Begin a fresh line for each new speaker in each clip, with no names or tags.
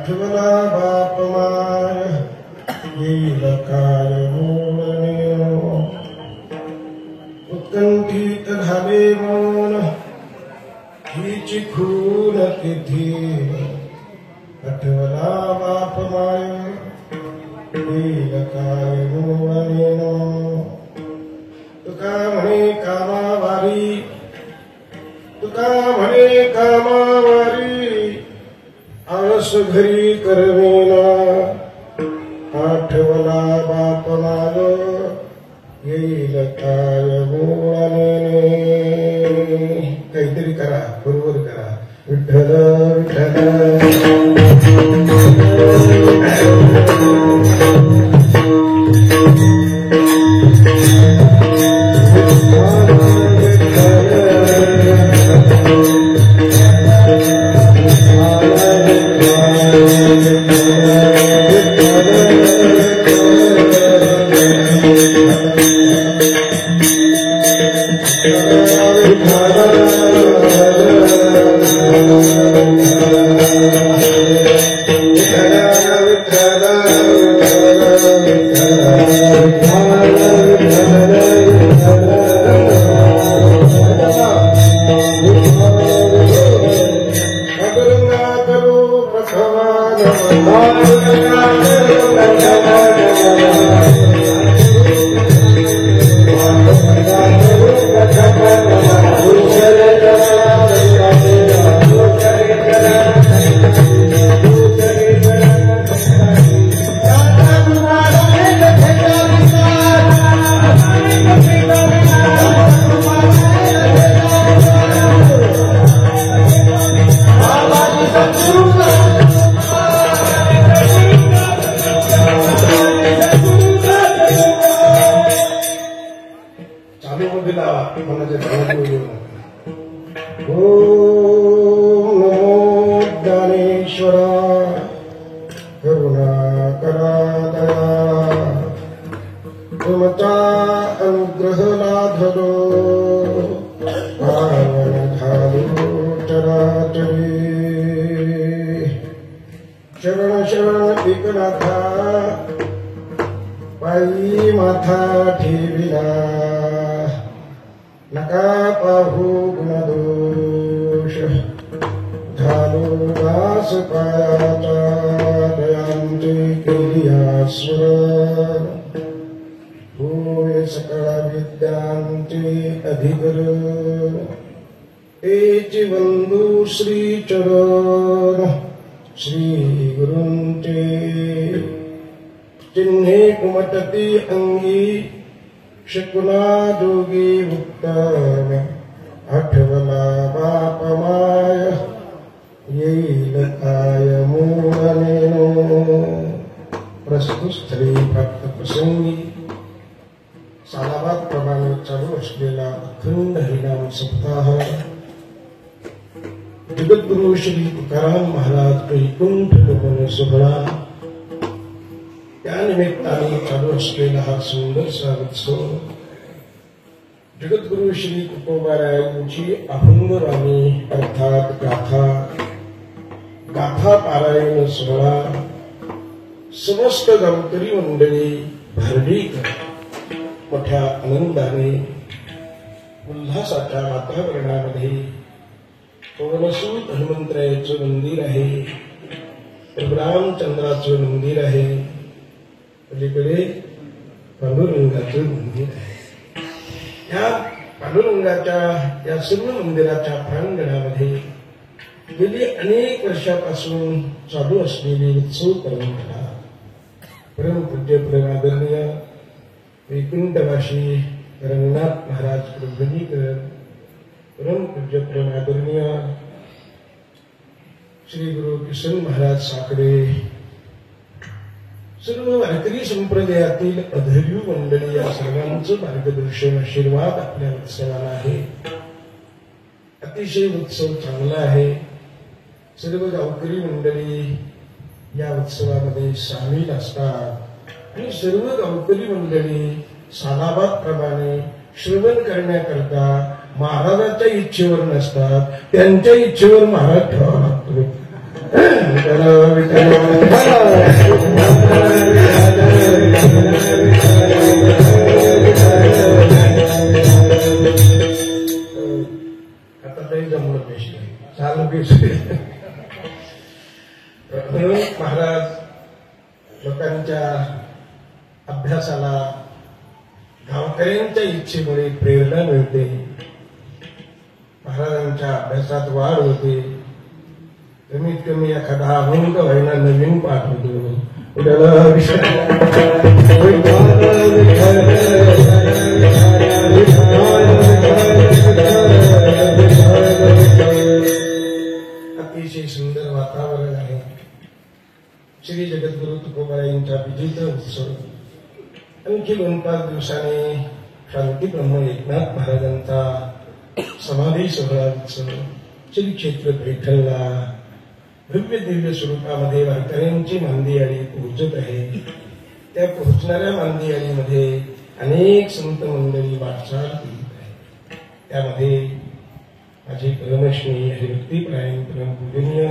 आठवला बाप माय येईल काय मूळने उत्कंठित झाले मन हिची खून किती आठवला बाप माय येईल काय मूळने तुका म्हणे कामावारी तुका म्हणे कामावारी आळस घरी करवेना आठवला बाप माग येईल काय मूळने काहीतरी करा बरोबर करा विठ्ठल विठ्ठल शरण शरण एकनाथा पायी माथा ठेविला नका पाहू गुणदोष झालो दास पायाचा दयांते केली आस्वर होय सकळ विद्यांते अधिकर एची वंदू श्री चरण श्री गुरुंचे चिन्हे कुमटती अंगी शकुना जोगी उत्तम आठवला बाप माय येईल काय मूळने प्रस्तुत स्थळी प्राप्त प्रसंगी सालाबाद प्रमाणे चालू असलेला अखंड हरिनाम सप्ताह जगद्गुरु श्री तुकाराम महाराज वैकुंठ गमन सोहळा त्यानिमित्ताने चालू असलेला हा सुंदरसा उत्सव जगद्गुरु श्री तुकोबारायांची अभंगवाणी अर्थात गाथा पारायण सोहळा समस्त गावकरी मंडळी भरडी मोठ्या आनंदाने उल्हासाच्या वातावरणामध्ये पवनसूत हनुमंतरायाचं मंदिर आहे, रामचंद्राचं मंदिर आहे, पलीकडे पांडुरंगाचं मंदिर आहे. या पांडुरंगाच्या या सर्व मंदिराच्या प्रांगणामध्ये गेली अनेक वर्षापासून चालू असलेली उत्सव परंपरा परमपूज्य प्रेमादरणीय वैकुंठवासी रंगनाथ महाराज प्रभुनीकर परमपूज्य प्रेमादरणीय श्री गुरु किसन महाराज साकडे सर्व वारकरी संप्रदायातील अधर्यू मंडळी या सर्वांचं मार्गदर्शन आशीर्वाद आपल्या उत्सवाला आहे. अतिशय उत्सव चांगला आहे. सर्व गावकरी मंडळी या उत्सवामध्ये सामील असतात आणि सर्व गावकरी मंडळी सालाबाद प्रमाणे श्रवण करण्याकरता महाराजांच्या इच्छेवर नसतात, त्यांच्या इच्छेवर महाराज ठेवावा लागतो. आता काही जमलं पेशी चालू म्हणून महाराज लोकांच्या अभ्यासाला गावकऱ्यांच्या इच्छेमुळे प्रेरणा मिळते, महाराजांच्या अभ्यासात वाढ होते, कमीत कमी एखादा अभंग व्हायला नवीन पाठ होतो. अतिशय सुंदर वातावरण आहे. श्री जगद्गुरु तुकोबारायांचा विजेता उत्सव आणखी 2-5 दिवसांनी शांती ब्रह्म एकनाथ महाराजांचा समाधी सोहळा उत्सव श्री क्षेत्र पैठणला भव्य दिव्य स्वरूपामध्ये वारकऱ्यांची मांदियाळी पोहोचत आहे. त्या पोहोचणाऱ्या मांदियाळीमध्ये अनेक संत मंडळी वाटचाल करीत आहे. त्यामध्ये माझे परमश्री हरिभक्तीपरायण परमपूजनीय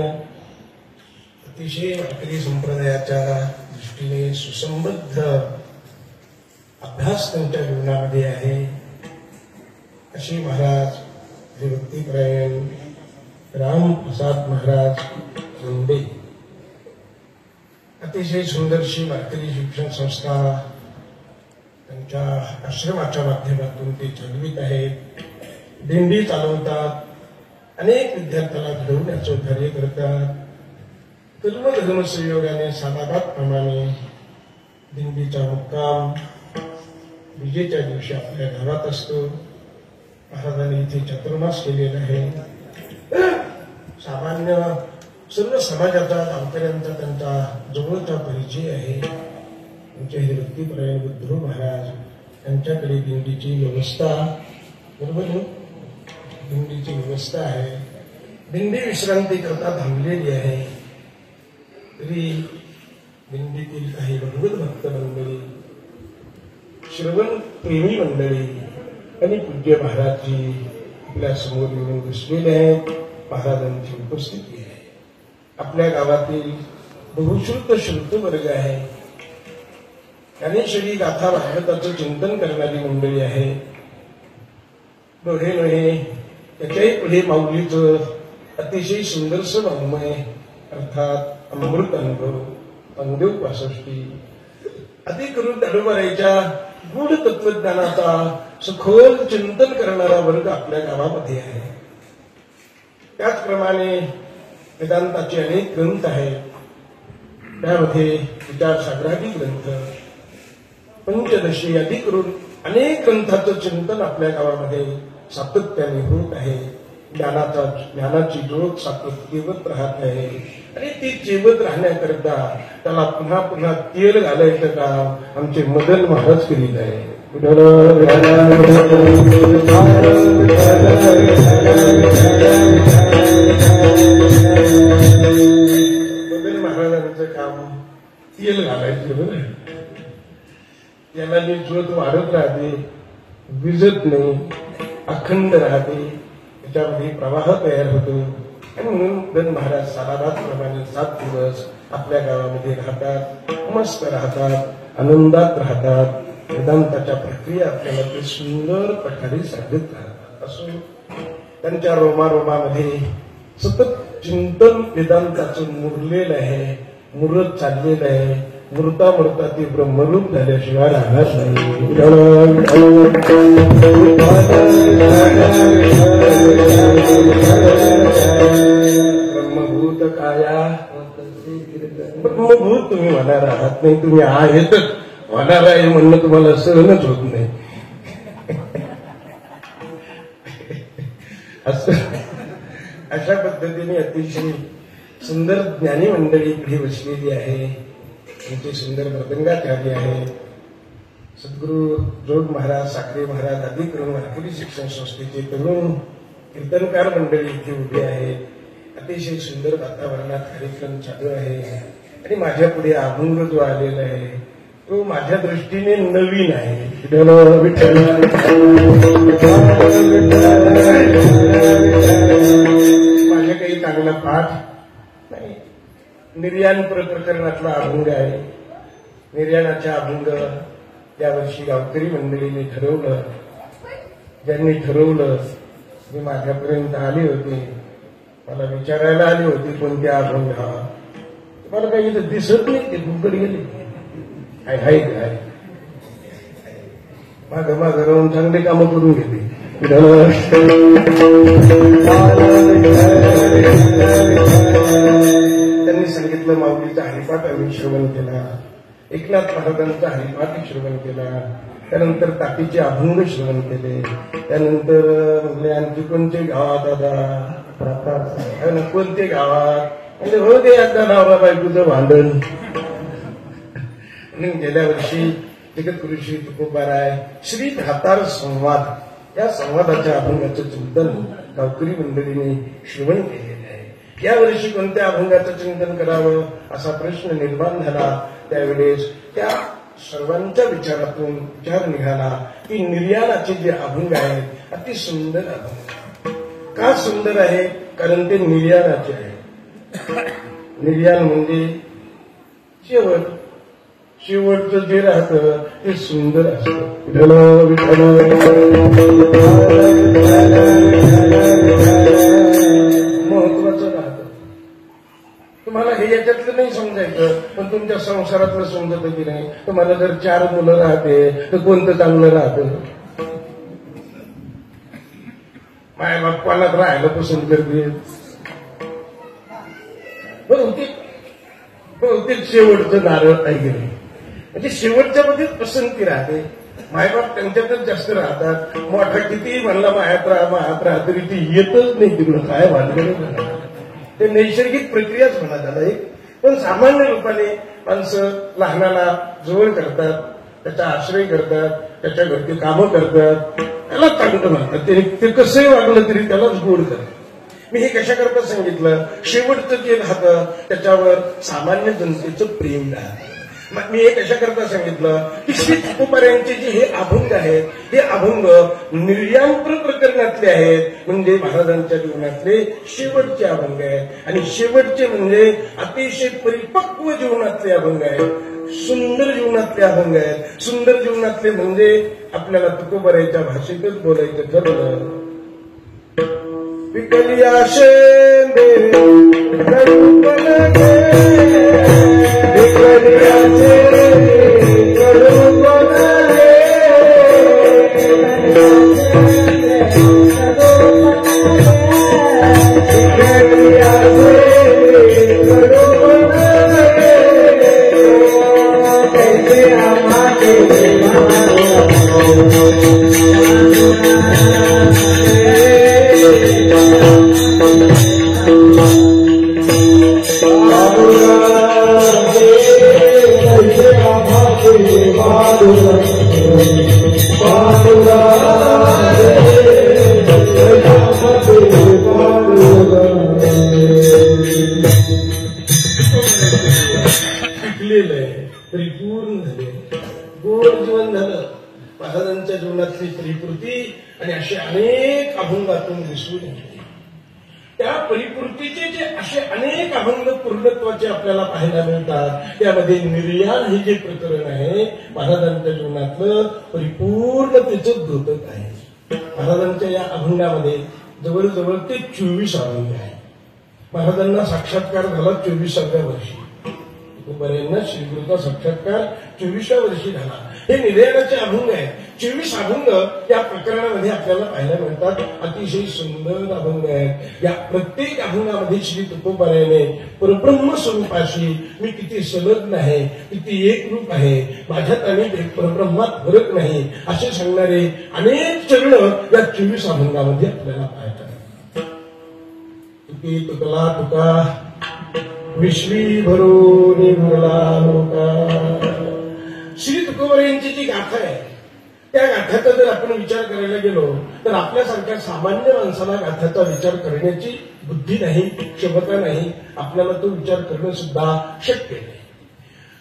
अतिशय वारकरी संप्रदायाच्या दृष्टीने सुसंबद्ध अभ्यास त्यांच्या जीवनामध्ये आहे अशी महाराज हरिभक्तीपरायण रामप्रसाद महाराज मुंडे अतिशय सुंदरशी वारकरी शिक्षण संस्था त्यांच्या आश्रमाच्या माध्यमातून ते चालवित आहेत. दिंडी चालवतात, अनेक विद्यार्थ्यांना घडवण्याचं कार्य करतात. धर्म संयोगाने सालाबादप्रमाणे दिंडीचा मुक्काम विजेच्या दिवशी आपल्या गावात असतो. महाराजांनी इथे चातुर्मास केलेला आहे. सामान्य सर्व समाजाचा गावकऱ्यांचा त्यांचा जवळचा परिचय आहे. त्यांचे हरिभक्तीपरायण बुद्धरू महाराज यांच्याकडे दिंडीची व्यवस्था बरोबर दिंडीची व्यवस्था आहे. दिंडी विश्रांती करता थांबलेली आहे. तरी दिंडीतील काही भगवत भक्त मंडळी, श्रवण प्रेमी मंडळी आणि पूज्य महाराजजी आपल्या समोर येऊन बसलेले आहेत. महाराजांची उपस्थिती आहे. आपल्या गावातील बहुश्रुत श्रुत वर्ग आहे. ज्ञानेश्वरी गाथा भागवताचं चिंतन करणारी मंडळी आहे. डोळे नव्हे त्याच्याही पुढे माऊलीचं अतिशय सुंदरस वाङ्मय अर्थात अमृत अनुभव अंगदेव 65 आदी करून दाडोबाराच्या गूढ तत्वज्ञानाचा सखोल चिंतन करणारा वर्ग आपल्या गावामध्ये आहे. त्याचप्रमाणे वेदांताचे अनेक ग्रंथ आहेत. त्यामध्ये विचारसागरादी ग्रंथ, पंचदशी आदी करून अनेक ग्रंथाचं चिंतन आपल्या गावामध्ये सातत्याने होत आहे. ज्ञानाची ज्योत सातत्य राहत आहे आणि ती जीवत राहण्याकरता त्याला पुन्हा पुन्हा तेल घालायचं काम आमचे मदन महाराज करीत आहे. मदन महाराजांचं काम तेल घालायचं बरं. याला जी ज्योत वाढत राहते, विजत नाही, अखंड राहते, त्याच्यामध्ये प्रवाह तयार होतो. आणि म्हणून मदन महाराज सालाबादप्रमाणे 7 दिवस आपल्या गावामध्ये राहतात, मस्त राहतात, आनंदात राहतात. वेदांताच्या प्रक्रिया आपल्याला ते सुंदर प्रकारे साधित राहतात. असो त्यांच्या रोमारोमामध्ये सतत चिंतन वेदांताचं मुरलेलं आहे, मुरत चाललेलं आहे. मृता मृता ते ब्रह्मरूप झाल्याशिवाय राहणार नाही. ब्रह्मभूत काया ब्रह्मभूत तुम्ही होणार आहात नाही, तुम्ही आहेतच. होणार आहे म्हणणं तुम्हाला सहनच होत नाही. अशा पद्धतीने अतिशय सुंदर ज्ञानी मंडळी इकडे बसलेली आहे. त्यांचे सुंदर मृदंगाचार्य आहे. सद्गुरू जोड महाराज, साखरे महाराज आदी करून वारकरी शिक्षण संस्थेचे तरुण कीर्तनकार मंडळी इथे उभे आहेत. अतिशय सुंदर वातावरणात कार्यक्रम चालू आहे. आणि माझ्या पुढे अभंग जो आलेला आहे तो माझ्या दृष्टीने नवीन आहे. माझ्या काही चांगला पाठ नाही, निर्याण प्रकरणातला अभंग आहे. निर्याणाचा अभंग यावर्षी गावकरी मंडळीने ठरवलं. ज्यांनी ठरवलं ते माझ्यापर्यंत आले होते, मला विचारायला आले होते कोणत्या अभंग हा. मला काही इथं दिसत नाही, ते दुकडे गेले. हाय मागं राहून चांगले कामं करून घेते. त्यांनी सांगितलं माऊलीचा हरिपाठ आम्ही श्रवण केला, एकनाथ महाराजांचा हरिपाठ श्रवण केला, त्यानंतर तापीचे अभंग श्रवण केले, त्यानंतर म्हणजे आणखी कोणते गावात दादा कोणते गावात म्हणजे हो ते आता नवरा बायकोचं भांडण. गेल्या वर्षी जगद्गुरु श्री तुकोबाराय श्री भातार संवाद या संवादाच्या अभंगाचं चिंतन गावकरी मंडळीने श्रवण केलेले आहे. यावर्षी कोणत्या अभंगाचं चिंतन करावं असा प्रश्न निर्माण झाला. त्यावेळेस त्या सर्वांच्या विचारातून विचार निघाला की निर्याणाचे जे अभंग आहेत अति सुंदर अभंग. का सुंदर आहे? कारण ते निर्याणाचे आहे. निर्याण म्हणजे शेवटचं जे राहतं ते सुंदर असतं. महत्वाचं राहतं. तुम्हाला हे याच्यातलं नाही समजायचं, पण तुमच्या संसारातलं समजतं की नाही. तुम्हाला जर 4 मुलं राहते तर कोणतं चांगलं राहतं? माय बाप्पाला राहायला पसंत करते. बहुतेक शेवटचं नारळ आहे की नाही, म्हणजे शेवटच्या मध्ये पसंती राहते. मायबाप त्यांच्यातच जास्त राहतात. मोठा किती म्हणला मायात राहा तरी ती येतच नाही तिकडून. काय भानगड ते नैसर्गिक प्रक्रियाच म्हणा त्याला एक. पण सामान्य रूपाने माणसं लहानाला जवळ करतात, त्याचा आश्रय करतात, त्याच्या घरची कामं करतात, त्याला चांगलं म्हणतात. ते कसंही वागलं तरी त्यालाच गोड करतात. मी हे कशाकरता सांगितलं? शेवटचं जे राहतं त्याच्यावर सामान्य जनतेचं प्रेम राहतं. मी हे कशाकरता सांगितलं की श्री तुकोबारायांचे जे हे अभंग आहेत हे अभंग निर्याण प्रकरणातले आहेत, म्हणजे महाराजांच्या जीवनातले शेवटचे अभंग आहेत. आणि शेवटचे म्हणजे अतिशय परिपक्व जीवनातले अभंग आहेत, सुंदर जीवनातले अभंग आहेत. सुंदर जीवनातले म्हणजे आपल्याला तुकोबारायांच्या भाषेतच बोलायचं ठरवलं. विकलिया शेंदे परिपूर्ण झाले, गोड जीवन झालं. महाराजांच्या जीवनातली परिपूर्ती आणि असे अनेक अभंगातून दिसून येते. त्या परिपूर्तीचे जे असे अनेक अभंग पूर्णत्वाचे आपल्याला पाहायला मिळतात. त्यामध्ये निर्याण हे जे प्रकरण आहे महाराजांच्या जीवनातलं परिपूर्णतेचं द्योतक आहे. महाराजांच्या या अभंगामध्ये जवळजवळ ते 24 अभंग आहे. महाराजांना साक्षात्कार झाला 24व्या वर्षी. तुकोबारायांना श्रीगुरूचा साक्षात्कार 24व्या वर्षी झाला. हे निर्याणाचे अभंग आहे. 24 अभंग या प्रकरणामध्ये आपल्याला पाहायला मिळतात. अतिशय सुंदर अभंग आहेत. या प्रत्येक अभंगामध्ये श्री तुकोबारायाने परब्रह्म स्वरूपाशी मी किती संलग्न आहे, किती एक रूप आहे, माझ्यात आणि परब्रह्मात फरक नाही असे सांगणारे अनेक चरण या 24 अभंगामध्ये आपल्याला पाहतात. तुकी तुकला तुका विश्वी भरोनी भरला लोका. श्री तुकोबारायांची जी गाथा आहे त्या गाथ्याचा जर आपण विचार करायला गेलो तर आपल्यासारख्या सामान्य माणसाला गाथ्याचा विचार करण्याची बुद्धी नाही, क्षमता नाही. आपल्याला तो विचार करणं सुद्धा शक्य नाही.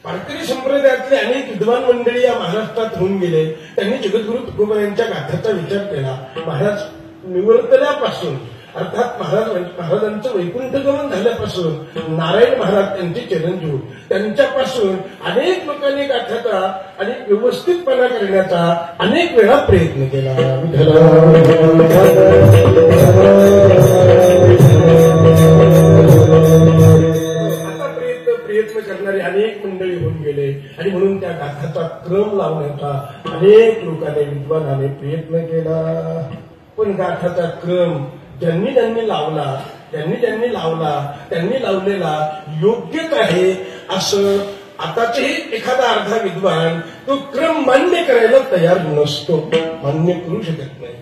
वारकरी संप्रदायातले अनेक विद्वान मंडळी या महाराष्ट्रात होऊन गेले. त्यांनी जगद्गुरु तुकोबारायांच्या गाथ्याचा विचार केला. महाराज निवर्तल्यापासून अर्थात महाराजांचं वैकुंठगमन झाल्यापासून नारायण महाराज त्यांचे चिरंजीव, त्यांच्यापासून अनेक लोकांनी गाठाचा आणि व्यवस्थितपणा करण्याचा अनेक वेळा प्रयत्न केला. प्रयत्न करणारी अनेक मंडळी होऊन गेले आणि म्हणून त्या गाथाचा क्रम लावण्याचा अनेक लोकांनी विद्वानाने प्रयत्न केला. पण गाथाचा क्रम ज्यांनी लावला त्यांनी लावलेला योग्यच आहे असं आताचेही एखादा अर्धा विद्वान तो क्रम मान्य करायला तयार नसतो, मान्य करू शकत नाही.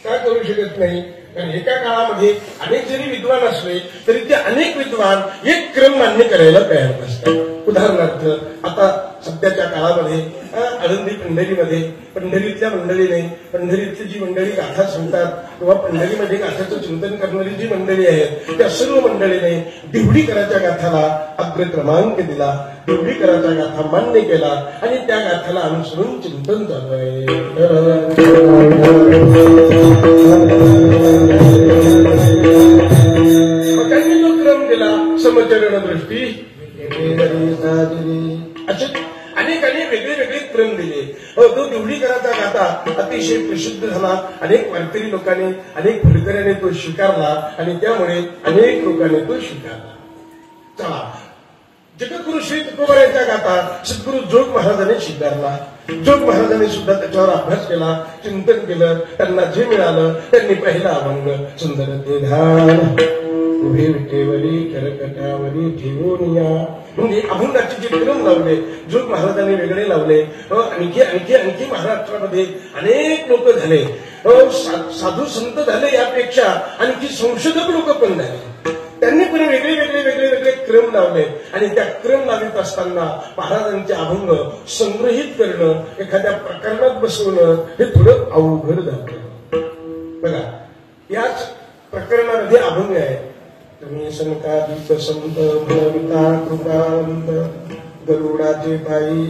का करू शकत नाही? कारण एका काळामध्ये अनेक जरी विद्वान असले तरी ते अनेक विद्वान एक क्रम मान्य करायला तयार नसतात. उदाहरणार्थ आता सध्याच्या काळामध्ये आळंदी पंढरीतल्या मंडळीने, पंढरीतली जी मंडळी गाथा सांगतात किंवा पंढरीमध्ये गाथाचं चिंतन करणारी जी मंडळी आहेत त्या सर्व मंडळीने दिवडीकराच्या गाथाला अग्रक्रमांक दिला, दिवडीकराचा गाथा मान्य केला आणि त्या गाथाला अनुसरून चिंतन चालू आहे. त्यांनी जो क्रम दिला समचरण दृष्टी अनेक वेगळे क्रम दिले. तो दिवडीकराचा गाथा अतिशय प्रसिद्ध झाला. अनेक वारकरी लोकांनी, अनेक फुलकऱ्याने तो स्वीकारला आणि त्यामुळे अनेक लोकांनी तो स्वीकारला. चला, जगद्गुरु श्री तुकोबारायांचा गाथा सद्गुरु जोग महाराजांनी स्वीकारला. जोग महाराजांनी सुद्धा त्याच्यावर अभ्यास केला, चिंतन केलं. त्यांना जे मिळालं त्यांनी पहिला अभंग सुंदर ते ध्यान उभे विटेवरी करकटावरी ठेवून या, म्हणजे अभंगाचे जे क्रम लावले जोग महाराजांनी वेगळे लावले. आणखी महाराष्ट्रामध्ये अनेक लोक झाले, साधू संत झाले, यापेक्षा आणखी संशोधक लोक पण झाले. त्यांनी पण वेगळे क्रम लावले आणि त्या क्रम लावित असताना महाराजांचे अभंग संग्रहित करणं, एखाद्या प्रकरणात बसवणं हे थोडं अवघड झालं. बघा, याच प्रकरणामध्ये अभंग आहे. तुम्ही सनकादिक संत भविता कृपावंत गरुडाचे पायी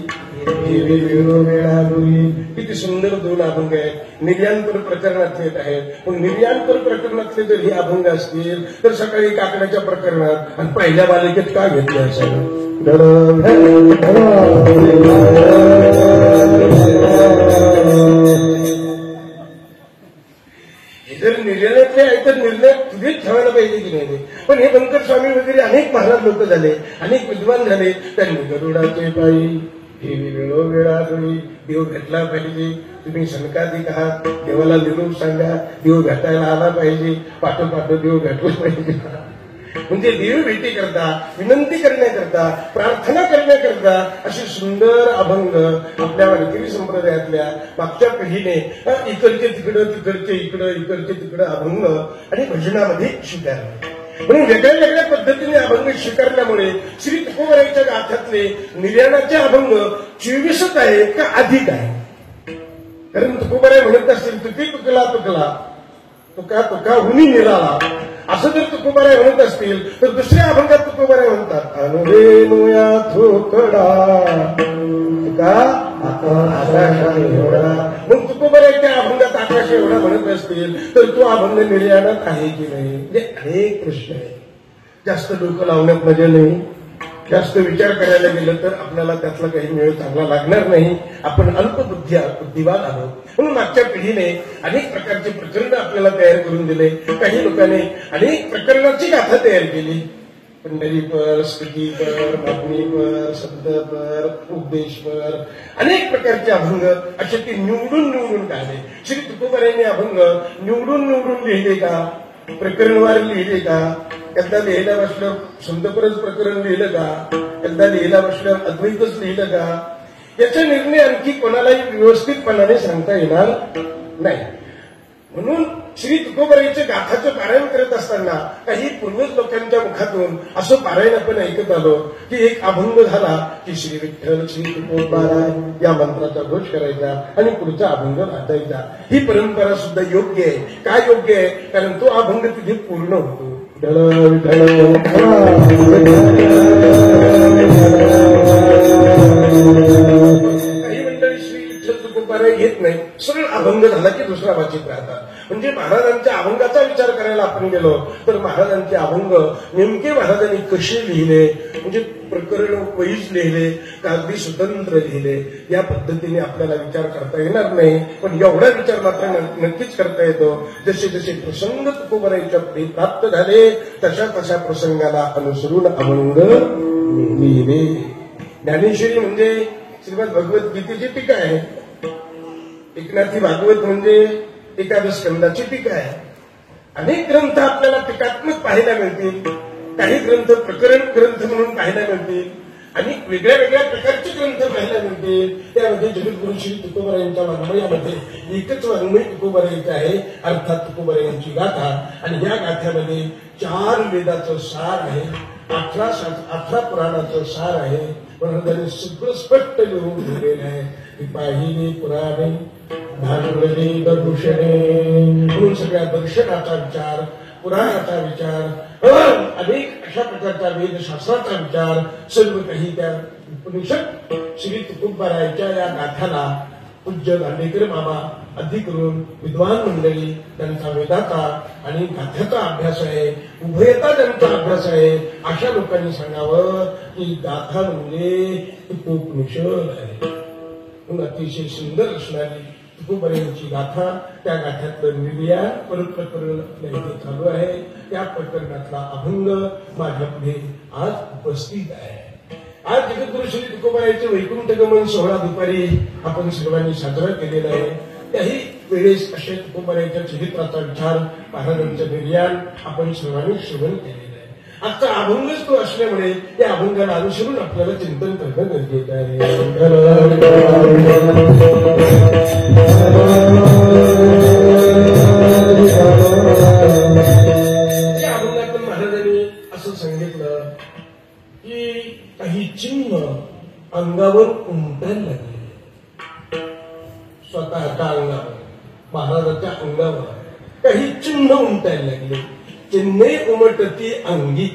देवी वेळाडोळी. किती सुंदर दोन अभंग आहेत. निर्याणपूर प्रकरणातले आहेत. पण निर्याणपूर प्रकरणातले जर हे अभंग असतील तर सकाळी काकड्याच्या प्रकरणात आणि पहिल्या बालिकेत का घेतले असेल? जर निर्णयातले आहे तर निर्णय तुझेच ठेवायला पाहिजे की नाही. पण हे बनकर स्वामी वगैरे अनेक महाराज लोक झाले, अनेक विद्वान झाले. त्यांनी गरुडाचे पायी देवी वेळोवेळाडोळी, देव भेटला पाहिजे. तुम्ही सनकादिक आहात, देवाला निरोप सांगा, देव भेटायला आला पाहिजे, पाठोपाठ देव भेटला पाहिजे. म्हणजे देव भेटी करता, विनंती करण्याकरता, प्रार्थना करण्याकरता अशी सुंदर अभंग आपल्या वारकरी संप्रदायातल्या मागच्या पिढीने इकडचे तिकडं, तिकडचे इकडं, इकडचे तिकडं अभंग आणि भजनामध्ये स्वीकारले. म्हणून वेगळ्या पद्धतीने अभंग स्वीकारल्यामुळे श्री तुकोबारायांच्या गाथ्यातले निर्याणाचे अभंग 24 आहे का अधिक आहे? कारण तुकोबाराय म्हणत असतील तुकी तुकला तुकला तुका तुका हुनी निराला, असं जर तुकोबाराय म्हणत असतील तर दुसऱ्या अभंगात तुकोबाराय म्हणतात अनुरेनुया थोकडा तुका आकाश एवढा. मग तुकोबारायच्या अभंगात आकाश एवढा म्हणत असतील तर तो अभंग निर्याणात आहे की नाही? म्हणजे अनेक प्रश्न आहेत. जास्त डोकं लावण्यात मजा नाही. जास्त विचार करायला गेलं तर आपल्याला त्यातला काही मेळ चांगला लागणार नाही. आपण बुद्धिवान आहोत. म्हणून मागच्या पिढीने अनेक प्रकारचे प्रकरण आपल्याला तयार करून दिले. काही लोकांनी अनेक प्रकरणाची गाथा तयार केली. पंढरीपर, स्तुतीपर, मागणीपर, शब्दपर, उपदेशपर, अनेक प्रकारचे अभंग असे ते निवडून काढले. श्री तुकोबारायांनी अभंग निवडून लिहिले का? प्रकरणवार लिहिले का? एकदा लिहिला बसल्यावर शब्दपरच प्रकरण लिहिलं का? एकदा लिहिला बसल्यावर अद्वैतच लिहिलं का? याचा निर्णय आणखी कोणालाही व्यवस्थितपणाने सांगता येणार नाही. म्हणून श्री तुकोबारायांच्या गाथाचं पारायण करत असताना काही पूर्वज लोकांच्या मुखातून असं पारायण आपण ऐकत आलो की एक अभंग झाला की श्री विठ्ठल श्री तुकोबाराय या मंत्राचा घोष करायचा आणि पुढचा अभंग वाचायचा. ही परंपरा सुद्धा योग्य आहे. काय योग्य आहे? कारण तो अभंग तिथे पूर्ण होतो. घेत नाही, सरळ अभंग झाला की दुसरा वाचित राहतात. म्हणजे महाराजांच्या अभंगाचा विचार करायला प्रसंगाला आपण गेलो तर महाराजांचे अभंग नेमके महाराजांनी कसे लिहिले, म्हणजे प्रकरण वहीच लिहिले का अगदी स्वतंत्र लिहिले, या पद्धतीने आपल्याला विचार करता येणार नाही. पण एवढा विचार मात्र नक्कीच करता येतो, जसे जसे प्रसंग तुकोबराईच्या पुढे प्राप्त झाले तशा तशा प्रसंगाला अनुसरून अभंग लिहिले. ज्ञानेश्वरी म्हणजे श्रीमद भगवद्गीतेची टीका आहे. एकनाथी भागवत म्हणजे एकादश स्कंदाची टीका आहे. अनेक ग्रंथ आपल्याला टीकात्मक पाहायला मिळतील, काही ग्रंथ प्रकरण ग्रंथ म्हणून पाहायला मिळतील, आणि वेगळ्या वेगळ्या प्रकारचे ग्रंथ पाहायला मिळतील. त्यामध्ये जगद्गुरु श्री तुकोबरायांच्या वाङ्मयामध्ये एकच वाङ्मय तुकोबरायांचे आहे, अर्थात तुकोबरायांची गाथा. आणि या गाथ्यामध्ये 4 वेदाचं सार आहे, 18 पुराणाचं सार आहे. महाराजांनी सगळं स्पष्ट लिहून ठेवलेलं आहे की पाहिले पुराणे भागवले दर्शने, म्हणून सगळ्या दर्शनाचा विचार, पुराणाचा विचार, अनेक अशा प्रकारचा वेदशास्त्राचा विचार, सर्व काही त्या उपनिषद श्री तुकोबरायांच्या या गाथ्याला पूज्य दांडेकर बाबा अधिक करून विद्वान मंडळी त्यांचा वेदाचा आणि गाथ्याचा अभ्यास आहे, उभयता त्यांचा अभ्यास आहे, अशा लोकांनी सांगावं की गाथा म्हणजे तुकोपनिषद आहे. म्हणून अतिशय सुंदर असणारी तुकोबरायांची गाथा, त्या गाथ्यातलं निर्याण परत प्रकरण आपल्या इथे चालू आहे. त्या प्रकरणातला अभंग माझ्या पुढे आज उपस्थित आहे. आज जगद्गुरु श्री तुकोबरायांचे वैकुंठ गमन सोहळा दुपारी आपण सर्वांनी साजरा केलेला आहे. त्याही वेळेस अशा तुकोबरायांच्या चरित्राचा विचार, महाराजांचं निर्याण आपण सर्वांनी श्रवण केलेलं आहे. आजचा अभंगच तो असल्यामुळे त्या अभंगाला अनुसरून आपल्याला चिंतन करणं गरजेचं आहे. या अभंगातून महाराजांनी असं सांगितलं की काही चिन्ह अंगावर उमटायला लागले. स्वतःच्या अंगावर, महाराजांच्या अंगावर काही चिन्ह उमटायला लागले. चिन्हे उमटती अंगी,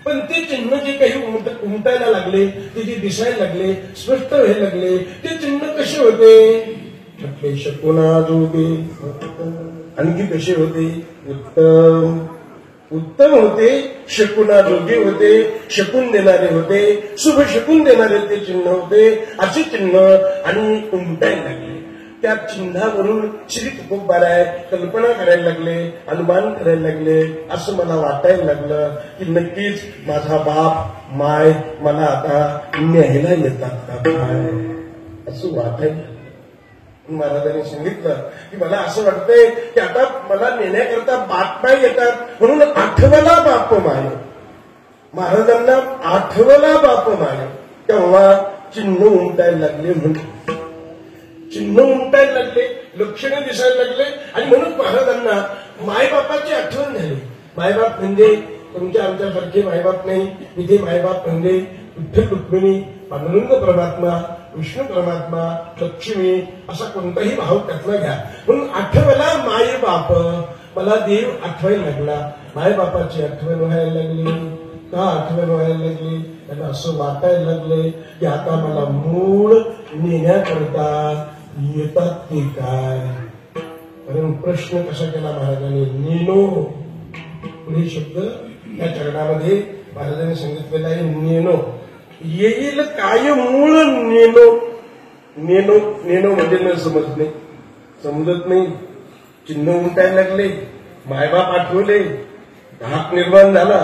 पण ते चिन्ह जे काही उमटायला लागले, ते जे दिसायला लागले, स्पष्ट व्हायला लागले, ते चिन्ह कसे होते? म्हटले शकुनाजोगे. आणखी कसे होते? उत्तम उत्तम होते, शकुनाजोगे होते, शकून देणारे होते, शुभ शकून देणारे ते चिन्ह होते. असे चिन्ह आणि उमटायला लागले. त्या चिन्हावरून श्री तुकोबराय कल्पना करायला लागले, अनुमान करायला लागले. असं मला वाटायला लागलं की नक्कीच माझा बाप माय मला आता न्यायला येतात का काय, असं वाटायला. महाराजांनी सांगितलं की मला असं वाटतंय की आता मला नेण्याकरता बाप माय येतात, म्हणून आठवला बाप माय. महाराजांना आठवला बाप माय. तेव्हा चिन्ह उमटायला लागले, म्हणून चिन्ह उमटायला लागले, लक्षणं दिसायला लागले. आणि म्हणून महाराजांना मायबापाची आठवण झाली. मायबाप म्हणजे तुमच्या आमच्यासारखे मायबाप नाही. इथे मायबाप म्हणजे विठ्ठल रुक्मिणी, पांडुरंग परमात्मा, विष्णू परमात्मा, लक्ष्मी, असा कोणताही भाव त्यातला घ्या. म्हणून आठवला माय बाप, मला देव आठवायला लागला. मायबापाची आठवण व्हायला लागली. का आठवण व्हायला लागली? त्यांना असं वाटायला लागले की आता मला मूळ नेण्याकरता येतात ते काय. कारण प्रश्न कसा केला महाराजांनी? नेनो. पुढे शब्द या चरणामध्ये महाराजांनी सांगितलेला आहे, नेनो. येईल काय मूळ नेनो. नेनो नेनो म्हणजे न समजणे, समजत नाही. चिन्ह उमटायला लागले, मायबाप आठवले, धाक निर्माण झाला,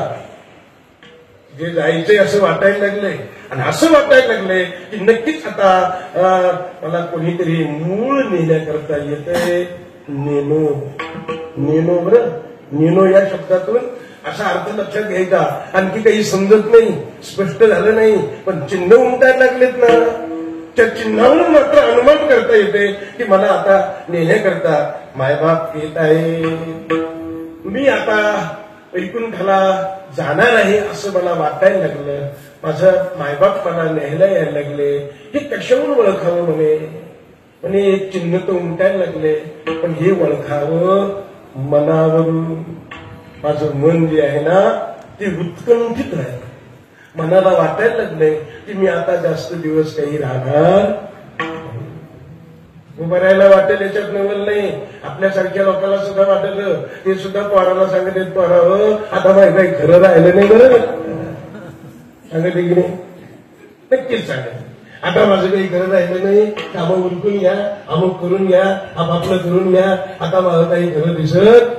जे जायचंय असं वाटायला लागलंय. आणि असं वाटायला लागलंय की नक्कीच आता मला कोणीतरी मूळ नेण्याकरता येतंय. नेनो नेनो. बरं, नेनो या शब्दातून असा अर्थ लक्षात घ्यायचा. आणखी काही समजत नाही, स्पष्ट झालं नाही, पण चिन्ह उमटायला लागलेत ना, त्या चिन्हावरून मात्र अनुमान करता येते की मला आता नेण्याकरता मायबाप येत आहे. मी आता वैकुंठाला जाणार आहे असं मला वाटायला लागलं. माझं मायबाप मला न्यायला यायला लागले. हे कशावरून ओळखावं म्हणे एक चिन्ह तर उमटायला लागले, पण हे ओळखावं मनावरून. माझं मन जे आहे ना ते उत्कंठित राहिलं. मनाला वाटायला लागले की मी आता जास्त दिवस काही राहणार. उभं राहायला वाटेल याच्यात नवल नाही. आपल्यासारख्या लोकांना सुद्धा वाटलं, ते सुद्धा पोराला सांगत आहेत, पोरावं आता माहिती काही खरं राहिलं नाही बरं, सांगत की नाही? नक्कीच सांगत. आता माझं काही खरं राहिलं नाही, कामं उरकून घ्या, अमुक करून घ्या, आपापलं करून घ्या, आता मला काही खरं दिसत.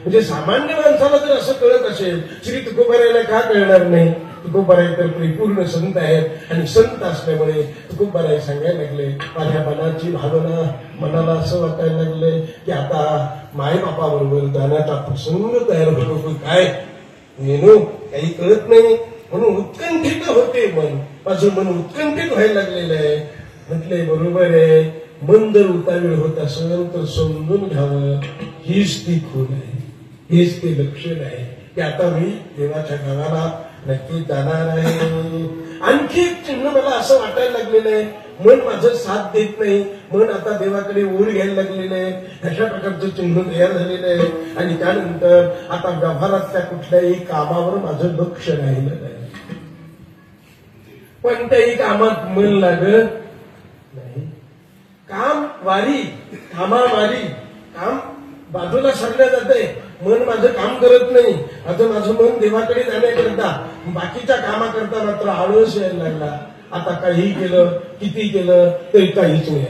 म्हणजे सामान्य माणसाला जर असं कळत असेल, श्री तुकोबारायला का कळणार नाही? तुकोबाराय तर परिपूर्ण संत आहेत आणि संत असल्यामुळे तुकोबाराय सांगायला लागले, माझ्या मनाची भावना, मनाला असं वाटायला लागले की आता मायबापाबरोबर जाण्याचा प्रसंग तयार होतो. काय नेनू काही कळत नाही म्हणून उत्कंठित होते मन, माझं मन उत्कंठित व्हायला लागलेलं आहे. म्हटले बरोबर आहे, मन जर उतावीळ होत असेल तर समजून घ्यावं, हीच ती खूण आहे, हेच ते लक्षण आहे की आता मी देवाच्या गावाला नक्की जाणार आहे. आणखी एक चिन्ह मला असं वाटायला लागलेलं आहे, मन माझं साथ देत नाही, मन आता देवाकडे ओढ घ्यायला लागलेलं आहे. अशा प्रकारचं चिन्ह तयार झालेलं आहे. आणि त्यानंतर आता व्यवहारातल्या कुठल्याही कामावर माझं लक्ष राहिलं नाही, कोणत्याही कामात मन लागत नाही. काम वारी, कामावारी, काम बाजूला सरल्या जाते, मन माझं काम करत नाही. आता माझं मन देवाकडे जाण्याकरता, बाकीच्या कामाकरता मात्र आळस यायला लागला. आता काही केलं, किती केलं तरी काहीच नाही.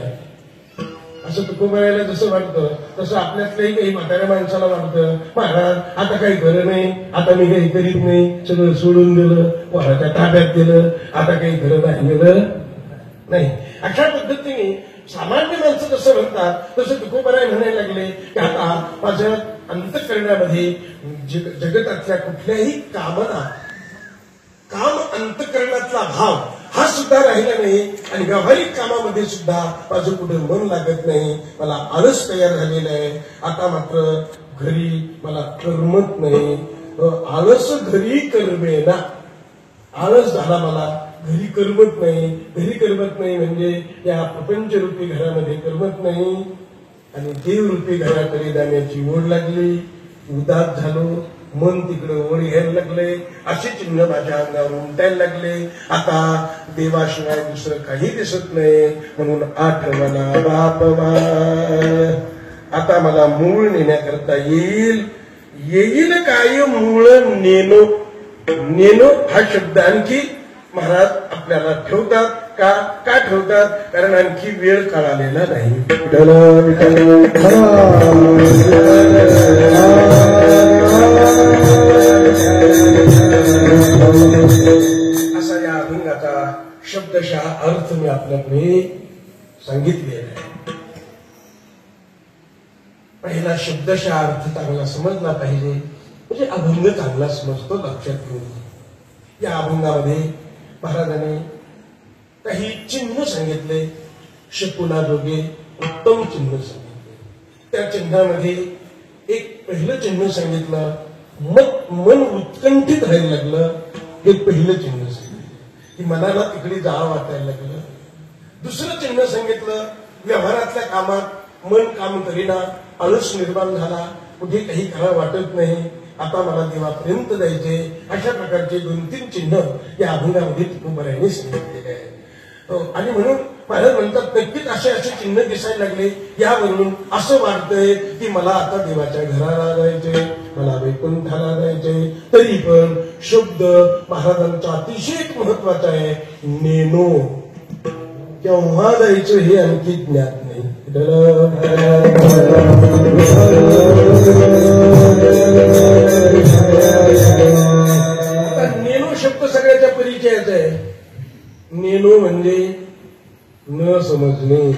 असं तुकोबारायला जसं वाटतं तसं आपल्यातल्याही काही म्हाताऱ्या माणसाला वाटतं, महाराज आता काही खरं नाही, आता मी काही करीत नाही, सगळं सोडून दिलं, वराच्या ताब्यात दिलं, आता काही खरं राहिलेलं नाही. अशा पद्धतीने सामान्य माणसं जसं म्हणतात तसं तुकोबाराय म्हणायला लागले की आता माझ्या अंतःकरणामध्ये जगतातल्या कुठल्याही कामना, काम अंतःकरणातला भाव हा सुद्धा राहिला नाही. आणि व्यावहारिक कामामध्ये सुद्धा माझं कुठे मन लागत नाही, मला आळस तयार झालेला आहे. आता मात्र घरी मला करमत नाही, आळस घरी करमेना, आळस झाला मला, घरी करमत नाही. घरी करमत नाही म्हणजे या प्रपंचरूपी घरामध्ये करमत नाही आणि देवरूपी घराकडे जाण्याची ओढ लागली. उदास झालो, मन तिकडे ओढ घ्यायला लागले, असे चिन्ह माझ्या अंगावर उमटायला लागले. आता देवाशिवाय दुसरं काही दिसत नाही म्हणून आठवणा बापवा, आता मला मूळ नेण्याकरता येईल. येईल काय मूळ नेनो, नेनो हा शब्द आणखी महाराज आपल्याला ठेवतात का? का ठेवतात? कारण आणखी वेळ कळालेला नाही. असा या अभंगाचा शब्दशः अर्थ मी आपल्याकडे सांगितलेला आहे. पहिला शब्दशः अर्थ चांगला समजला पाहिजे म्हणजे अभंग चांगला समजतो, लक्षात घेऊन. या अभंगामध्ये महाराजांनी काही चिन्ह सांगितले, शकुनाजोगे उत्तम चिन्ह सांगितले. त्या चिन्हामध्ये एक पहिलं चिन्ह सांगितलं, मन उत्कंठित राहायला लागलं, हे पहिलं चिन्ह सांगितलं की मनाला तिकडे जावं वाटायला लागलं. दुसरं चिन्ह सांगितलं, व्यवहारातल्या कामात मन काम करीना, आळस निर्माण झाला, कुठे काही करावं वाटत नाही, आता मला देवापर्यंत जायचे. अशा प्रकारचे 2-3 चिन्ह या अभंगामध्ये तुकोबारायांनी सांगितलेले आहे. आणि म्हणून महाराज म्हणतात नक्कीच असे असे चिन्ह दिसायला लागले. यावरून असं वाटतंय की मला आता देवाच्या घराला जायचे, मला वैकुंठाला जायचे. तरी पण शब्द महाराजांचा अतिशय महत्वाचा आहे, नेनो. केव्हा जायचं हे आणखी ज्ञात नाही. नेनो शब्द सगळ्याच्या परिचयाचा आहे. नेनो म्हणजे न समजणे.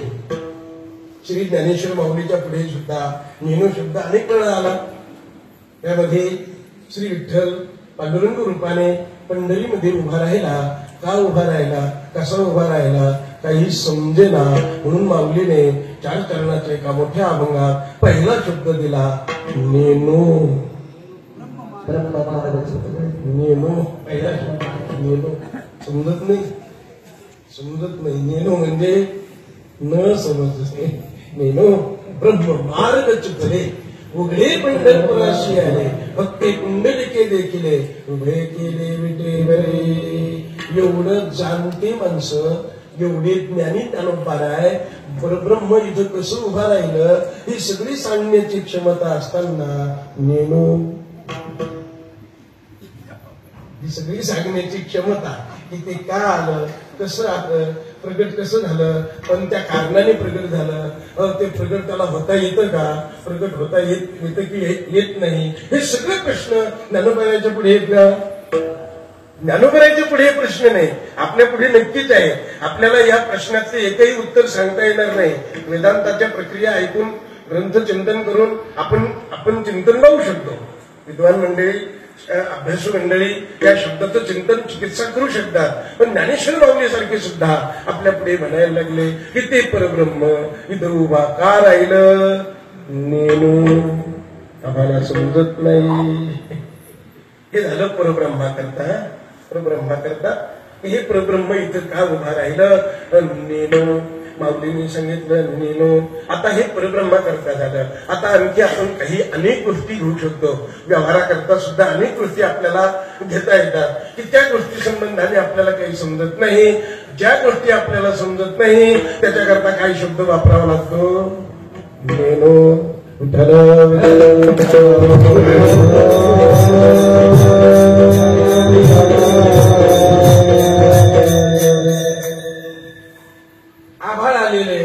श्री ज्ञानेश्वर माऊलीच्या पुढे सुद्धा नेनो शब्द अनेक वेळा आला. त्यामध्ये श्री विठ्ठल पांडुरंग रूपाने पंढरीमध्ये उभा राहिला. का उभा राहिला, कसा उभा राहिला काही समजेना, म्हणून माऊलीने 4 चरणाच्या एका मोठ्या अभंगात पहिला शब्द दिला, नेनो. नेनो पहिला शब्द, नेनो. समजत नाही, समजत नाही. नेनो म्हणजे न समजणे. नेनो ब्रह्म मार्ग चुकले, उघडे पंढरपुराशी आले, भक्ते कुंडलिके देखिले, उभे केले विटे बरे. एवढं जाणते माणसं एवढे ज्ञानी ज्ञानोबा आहे, परब्रह्म इथं कसं उभा राहिलं ही सगळी सांगण्याची क्षमता असताना नेणू, ही सगळी सांगण्याची क्षमता की ते का आलं, कसं आलं, प्रगट कसं झालं, पण त्या कारणाने प्रगट झालं, ते प्रगट त्याला होता येतं का, प्रगट होता येतं की येत नाही, हे सगळे प्रश्न ज्ञानोबाच्या पुढे येत ना. ज्ञानोबाच्या पुढे प्रश्न नाही, आपल्या पुढे नक्कीच आहे. आपल्याला या प्रश्नाचे एकही उत्तर सांगता येणार नाही. वेदांताच्या प्रक्रिया ऐकून ग्रंथ चिंतन करून आपण चिंतन लावू शकतो. विद्वान मंडळी, अभ्यासू मंडळी या शब्दाचं चिंतन चिकित्सा करू शकतात. पण ज्ञानेश्वर माऊलीसारखे सुद्धा आपल्या पुढे म्हणायला लागले की ते परब्रह्म इथं उभा का राहिलं, नेणू आम्हाला समजत नाही. हे झालं परब्रह्माकरता. परब्रह्माकरता हे परब्रह्म इथं का उभा राहिलं, नेणू. माऊलींनी सांगितलं नेणू. आता हे परब्रह्माकरता झालं. आता आणखी आपण काही अनेक गोष्टी घेऊ शकतो. व्यवहाराकरता सुद्धा अनेक गोष्टी आपल्याला घेता येतात की त्या गोष्टी संबंधाने आपल्याला काही समजत नाही. ज्या गोष्टी आपल्याला समजत नाही त्याच्याकरता काही शब्द वापरावा लागतो. नेणू आभाळ आलेले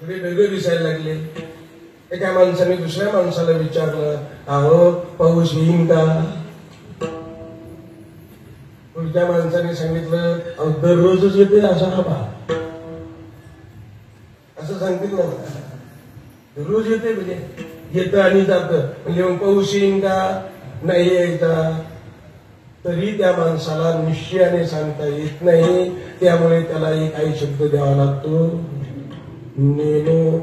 थोडे वेगळे दिसायला लागले. एका माणसाने दुसऱ्या माणसाला विचारलं, अहो पाऊस येईन का. पुढच्या माणसाने सांगितलं, अहो दररोजच येते असा आभाळ. असं सांगितलं ना, दररोज येते म्हणजे येतं आणि जातं म्हणजे मग पाऊस येईन का, नाही यायचा. तरी त्या माणसाला निश्चयाने सांगता येत नाही. त्यामुळे त्याला एक काही शब्द द्यावा लागतो, नेणू.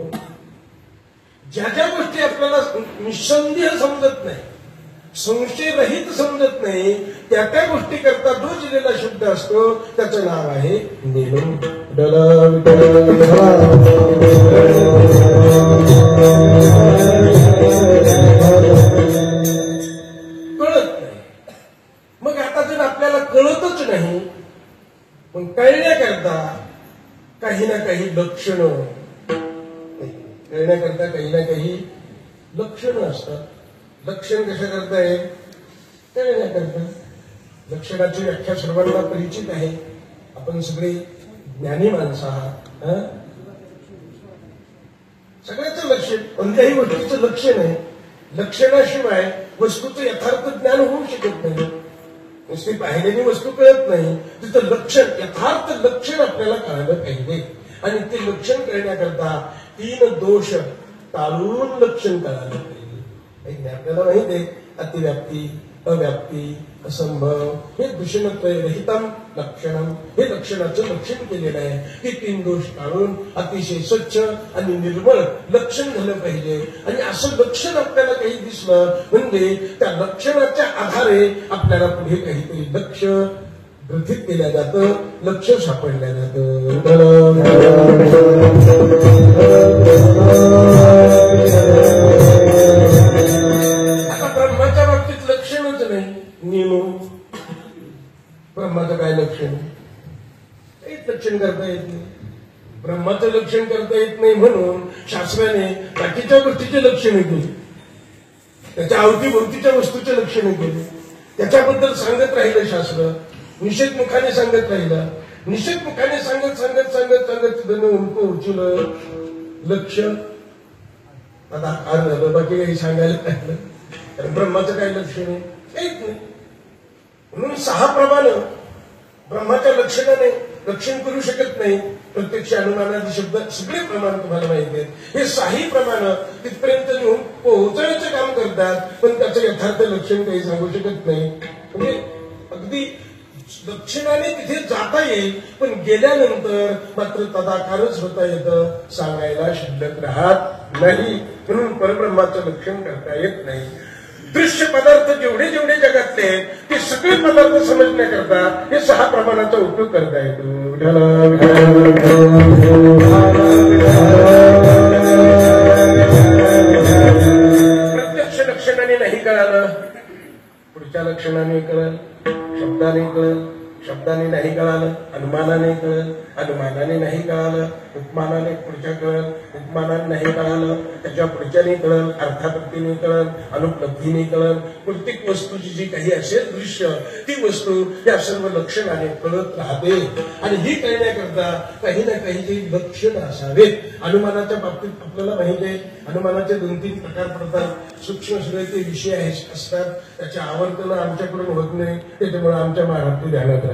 ज्या ज्या गोष्टी आपल्याला निसंदेह समजत नाही, संशयरहित समजत नाही, त्या त्या गोष्टी करता जो दिलेला शब्द असतो त्याचं नाव आहे नेणू. मग आता जर आपल्याला कळतच नाही, पण कळण्याकरता काही ना काही लक्षणं, कळण्याकरता काही ना काही लक्षणं असतात. लक्षण कशा करता आहे, कळण्याकरता. लक्षणाची व्याख्या सर्वांना परिचित आहे. आपण सगळे ज्ञानी माणसं आहात. सगळ्याचं लक्षण, कोणत्याही गोष्टीचं लक्षण आहे. लक्षणाशिवाय वस्तूचं यथार्थ ज्ञान होऊ शकत नाही. नुसती पाहिलेली वस्तू कळत नाही, तिथं लक्षण, यथार्थ लक्षण आपल्याला कळालं पाहिजे. आणि ते लक्षण कळण्याकरता 3 दोष टाळून लक्षण कळालं पाहिजे. आपल्याला माहित आहे, अतिव्याप्ती, अव्याप्ती, असंभव हे दूषणत्वरहितम लक्षणम, हे लक्षणाचं लक्षण केलेलं आहे. हे 3 दोष टाळून अतिशय स्वच्छ आणि निर्मळ लक्षण झालं पाहिजे. आणि असं लक्षण आपल्याला काही दिसलं म्हणजे त्या लक्षणाच्या आधारे आपल्याला पुढे काहीतरी लक्ष ग्रथित केलं जातं, लक्ष सापडलं जातं. आता ब्रह्माच्या बाबतीत लक्षणच नाही, नेणू. ब्रह्माचं काय लक्षण, काहीच लक्षण करता येत नाही. ब्रह्माचं लक्षण करता येत नाही म्हणून शास्त्राने बाकीच्या गोष्टीचे लक्षण केली, त्याच्या अवतीभोवतीच्या वस्तूचे लक्षण केले. त्याच्याबद्दल सांगत राहिलं शास्त्र, निषेध मुखाने सांगत राहिलं. निषेध मुखाने सांगत सांगत सांगत सांगत तिथं उंचलं लक्ष. आता काय झालं, बाकी काही सांगायला पाहिलं, कारण ब्रह्माचं काही लक्षण आहे, काहीच नाही. म्हणून 6 प्रमाणं ब्रह्माच्या लक्षणाने लक्षण करू शकत नाही. प्रत्यक्ष अनुमानाचे शब्द सगळे प्रमाण तुम्हाला माहिती आहेत. हे 6 प्रमाणं तिथपर्यंत नेऊन पोहोचण्याचं काम करतात, पण त्याचं यथार्थ लक्षण काही सांगू शकत नाही. म्हणजे अगदी लक्षणाने तिथे जाता येईल, पण गेल्यानंतर मात्र तदाकारच होता येतं, सांगायला शिल्लक राहत नाही. म्हणून परब्रह्माचं लक्षण करता येत नाही. दृश्य पदार्थ जेवढे जेवढे जगातले आहेत ते सगळे पदार्थ समजण्याकरता हे 6 प्रमाणाचा उपयोग करता येतो. प्रत्यक्ष लक्षणाने नाही कळालं, पुढच्या लक्षणाने कळलं, शब्दाने कळलं, शब्दाने नाही कळालं, अनुमानाने कळलं, अनुमानाने नाही कळालं, उपमानाने पुढच्या कळलं, उपमानाने नाही कळालं, त्याच्या पुढच्याने कळलं, अर्थापत्तीने कळलं, अनुपलब्धीने कळलं. प्रत्येक वस्तूची जी काही असेल दृश्य, ती वस्तू या सर्व लक्षणाने कळत राहते. आणि ही कळण्याकरता काही ना काही जे लक्षण असावेत. अनुमानाच्या बाबतीत आपल्याला माहिती आहे, अनुमानाचे 2-3 प्रकार पडतात. सूक्ष्म सगळे ते विषय असतात, त्याचे आवर्तन आमच्याकडून होत नाही, त्याच्यामुळे आमच्या महाराष्ट्र ध्यानात राहते.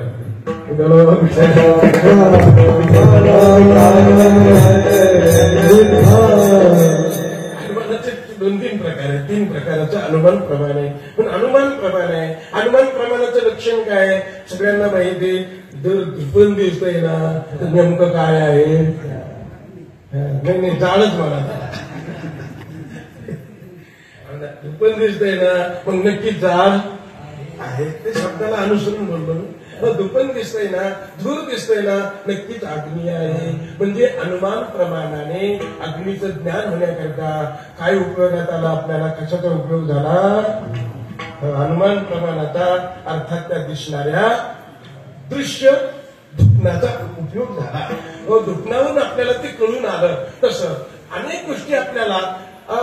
अनुमानाचे 2-3 प्रकार आहेत. 3 प्रकाराचं अनुमान प्रमाण आहे. पण अनुमान प्रमाण आहे, अनुमान प्रमाणाचं लक्षण काय आहे सगळ्यांना माहिती आहे. जर पण दिसतंय ना तर नेमकं काय आहे? नाही जाळच मला पण दिसतंय ना मग नक्की जाळ आहे. ते शब्दाला अनुसरून बोललो. मग दुपण दिसतंय ना, धूर दिसतंय ना, नक्कीच अग्नी आहे. म्हणजे अनुमान प्रमाणाने अग्नीचं ज्ञान होण्याकरता काय उपयोगात आला आपल्याला, कशाचा उपयोग झाला? अनुमान प्रमाणाचा अर्थात त्या दिसणाऱ्या दृश्य दुखण्याचा उपयोग झाला. दुखण्यावरून आपल्याला ते कळून आलं. तसं अनेक गोष्टी आपल्याला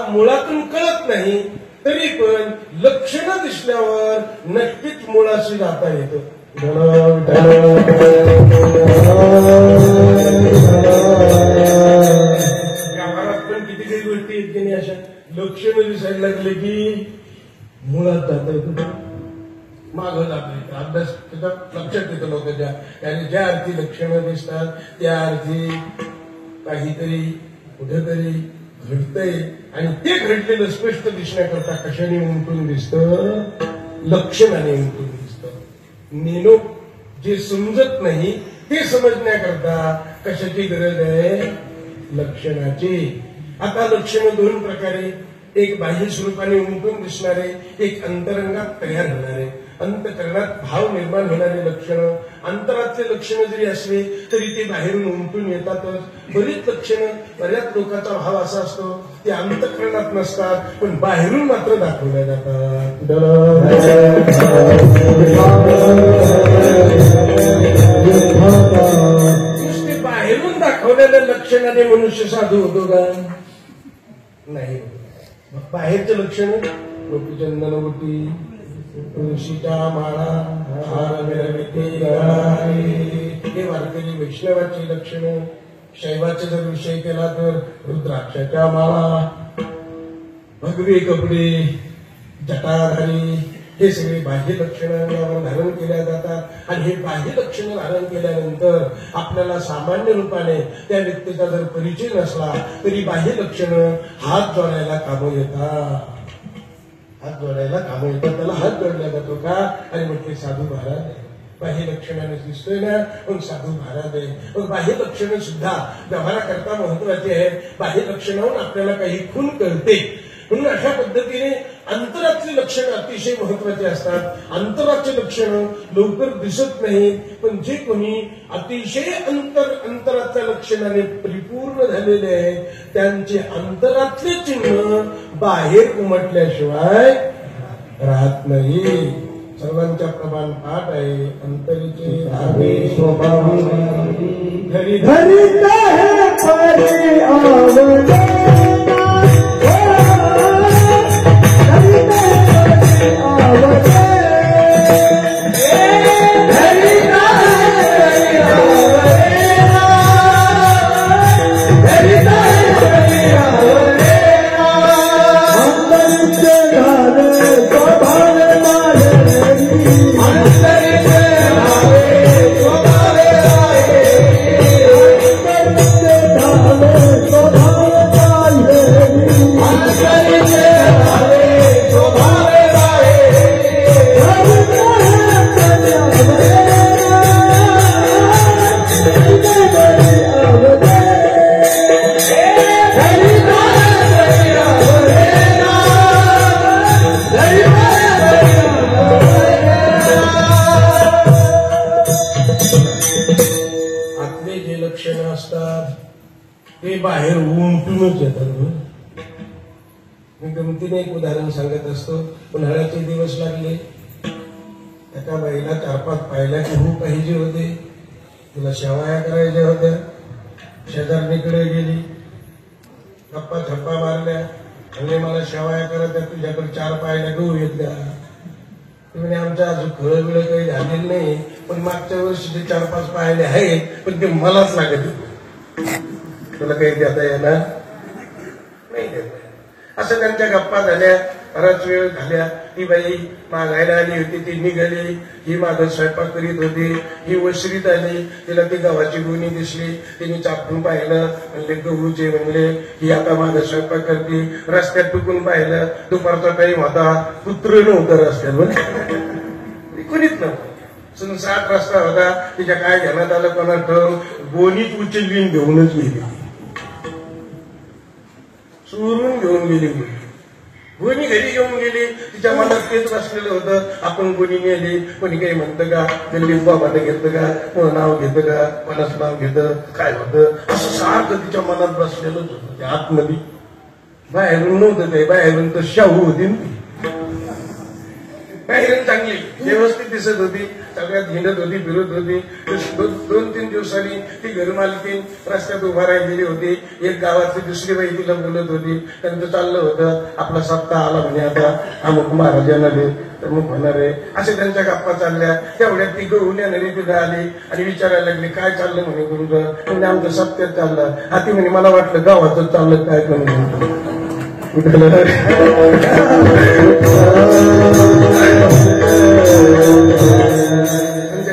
मुळातून कळत नाही, तरी पण लक्षणं दिसल्यावर नक्कीच मुळाशी जाता येतं. व्यवहारात पण किती काही गोष्टी आहेत की नाही, अशा लक्षणं दिसायला लागले की मुळात जाता येतं, मागं जाता येतं. अभ्यास त्याच्या लक्षात येतं लोकांच्या. त्याने ज्या अर्थी लक्षणं दिसतात त्या अर्थी काहीतरी कुठेतरी घडतंय. आणि ते घडलेलं स्पष्ट दिसण्याकरता कशाने उमटून दिसतं? लक्षणाने उमटून दिसतं. नेनो जे समजत नाही ते समजण्याकरता कशाची गरज आहे? लक्षणाची. आता लक्षणं 2 प्रकारे, एक बाह्य स्वरूपाने उमटून दिसणारे, एक अंतरंगात तयार होणारे. अंतकरणात भाव निर्माण होणारे लक्षणं. अंतरातले लक्षणं जरी असले तरी ते बाहेरून उमटून येतातच. बरीच लक्षणं, बऱ्याच लोकांचा भाव असा असतो ते अंतकरणात नसतात पण बाहेरून मात्र दाखवल्या जातात. नुसते बाहेरून दाखवलेल्या लक्षणाने मनुष्य साधू होतो का? नाही. बाहेरचे लक्षण गोपीचंदनवटी, तुळशीच्या माळा, हार मिरविते, हे वारकरी वैष्णवाची लक्षणं. शैवाचे जर विषय केला तर रुद्राक्षाच्या माळा, भगवे कपडे, जटाधारी, हे सगळे बाह्य लक्षणं धारण केल्या जातात. आणि हे बाह्य लक्षणं धारण केल्यानंतर आपल्याला सामान्य रूपाने त्या व्यक्तीचा जर परिचय नसला तरी बाह्य लक्षणं हात जोडायला कामं येतात. हात जोडायला कामं येतात. त्याला हात जोडला जातो का? आणि मग ते साधू महाराज आहे. बाह्य लक्षणाने दिसतोय ना मग साधू महाराज आहे. मग बाह्य लक्षणं सुद्धा व्यवहाराकरता महत्वाची आहे. बाह्य लक्षणाहून आपल्याला काही खूण कळते. म्हणून अशा पद्धतीने अंतरातली लक्षणं अतिशय महत्वाची असतात. अंतराचे लक्षणं लवकर दिसत नाहीत, पण जे कोणी अतिशय अंतराच्या लक्षणाने परिपूर्ण झालेले आहेत त्यांचे अंतरातले चिन्ह बाहेर उमटल्याशिवाय राहत नाही. सर्वांच्या प्रमाण पाठ आहे. अंतरीचे धागे स्वभाव घरी घरी ते बाहेर उमटूनच येतात. मी गमतीने एक उदाहरण सांगत असतो. उन्हाळ्याचे दिवस लागले, एका बाईला 4-5 पाहिल्या गहू पाहिजे होते, तिला शेवाया करायच्या होत्या. शेजारणीकडे गेली, गप्पा थप्पा मारल्या, म्हणजे मला शेवाया करायच्या, तुझ्याकडे 4 पाहिल्या गहू येत का? म्हणजे आमच्या अजून खळं बिळं काही झालेलं नाही, पण मागच्या वर्षी ते 4-5 पाहिले आहेत, पण ते मलाच लागत. तुला काही देता येणार नाही देत. असं त्यांच्या गप्पा झाल्या, बराच वेळ झाल्या. ही बाई मागायला आली होती, ती निघाली. ही मागं स्वयंपाक करीत होती, ही वसरीत आली. तिला ती गव्हाची गुणी दिसली, तिने चापून पाहिलं, म्हणले गहूचे, म्हणले ही आता मागं स्वयंपाक करते. रस्त्यात टुकून पाहिलं, दुपारचा टाईम होता, कुत्र नव्हतं रस्त्यावर, कुणीच नव्हतं, सुनसाट रस्ता होता. तिच्या काय घेण्यात आलं कोणा ठेवून, गोणीत उचलली घेऊनच गेली, चोरून घेऊन गेली. गोणी घरी घेऊन गेली. तिच्या मनात तेच बसलेलं होतं, आपण गोणी नेली, कोणी काही म्हणतं का, गल्लीत बाबाने घेतं का, कोण नाव घेतं का, कोणाचं नाव घेतं, काय होतं, असं सारखं तिच्या मनात बसलेलंच होतं. त्या आतमध्ये बाहेरून नव्हतं, ते बाहेरून तर शाहू होती ना, बाहेरून चांगली व्यवस्थित दिसत होती, सगळ्यात हिंडत होती, फिरत होती. 2-3 दिवसांनी ती घरमालकीन रस्त्यात उभा राहिलेली होती. एक गावातली दुसरी बाई तिला बोलत होती. त्यांचं चाललं होतं, आपला सप्ताह आला म्हणे, आता अमुक महाराज येणार आहे, अमुक होणार आहे, असे त्यांच्या गप्पा चालल्या. तेवढ्यात ती गहू नेणारी तिथं आली आणि विचारायला लागली, काय चाललं म्हणे तुमचं? म्हणजे आमचं सप्त्यात चाललं. हाती म्हणे, मला वाटलं गावाचं चाललं काय कमी.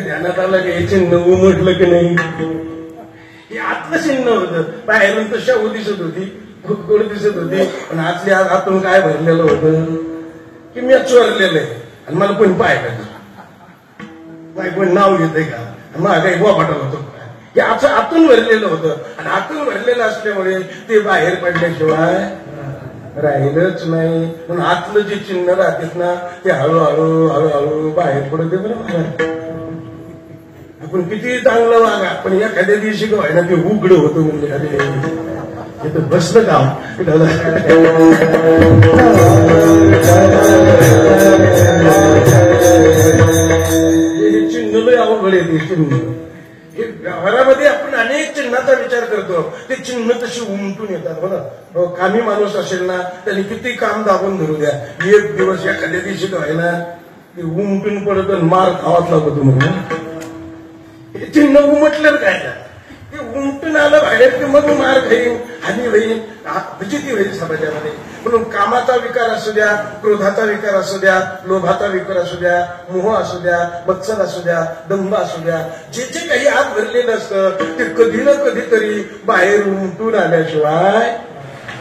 ध्यानात आलं की हे चिन्ह उमटलं की नाही, हे आतलं चिन्ह होतं. बाहेरून तर शाहू दिसत होती, गोड दिसत होती, पण आतल्या आतून काय भरलेलं होतं की मी चोरलेलं आहे आणि मला कोणी पाहिलं नाही, कोणी नाव घेतंय का, मला काही बोपाटा होतो. हे असं आतून भरलेलं होतं आणि आतून भरलेलं असल्यामुळे ते बाहेर पडल्याशिवाय राहिलंच नाही. म्हणून आतलं जे चिन्ह राहतात ना, ते हळूहळू हळूहळू बाहेर पडते. बरोबर, आपण किती चांगलं वागा, पण एखाद्या दिवशी का व्हायला ते उघड होतं. म्हणजे अरे हे तर बसलं काम. हे चिन्ह लय अवघड आहे. ते चिन्ह व्यवहारामध्ये आपण अनेक चिन्हाचा विचार करतो, ते चिन्ह तशी उमटून येतात. बघा, कामी माणूस असेल ना, त्यांनी किती काम दाबून धरू द्या, एक दिवस एखाद्या दिवशी काय ना ते उमटून पडत मार खावाच लागतो. तुम्हाला हे चिन्ह उमटलं काय, ते उमटून आलं बाहेर की मग मार खाईन, हानी होईल, विचिती होईल समाजामध्ये. म्हणून कामाचा विकार असू द्या, क्रोधाचा विकार असू द्या, लोभाचा विकार असू द्या, मोह असू द्या, मत्सर असू द्या, दंभ असू द्या, जे जे काही आत भरलेलं असतं ते कधी ना कधीतरी बाहेर उमटून आल्याशिवाय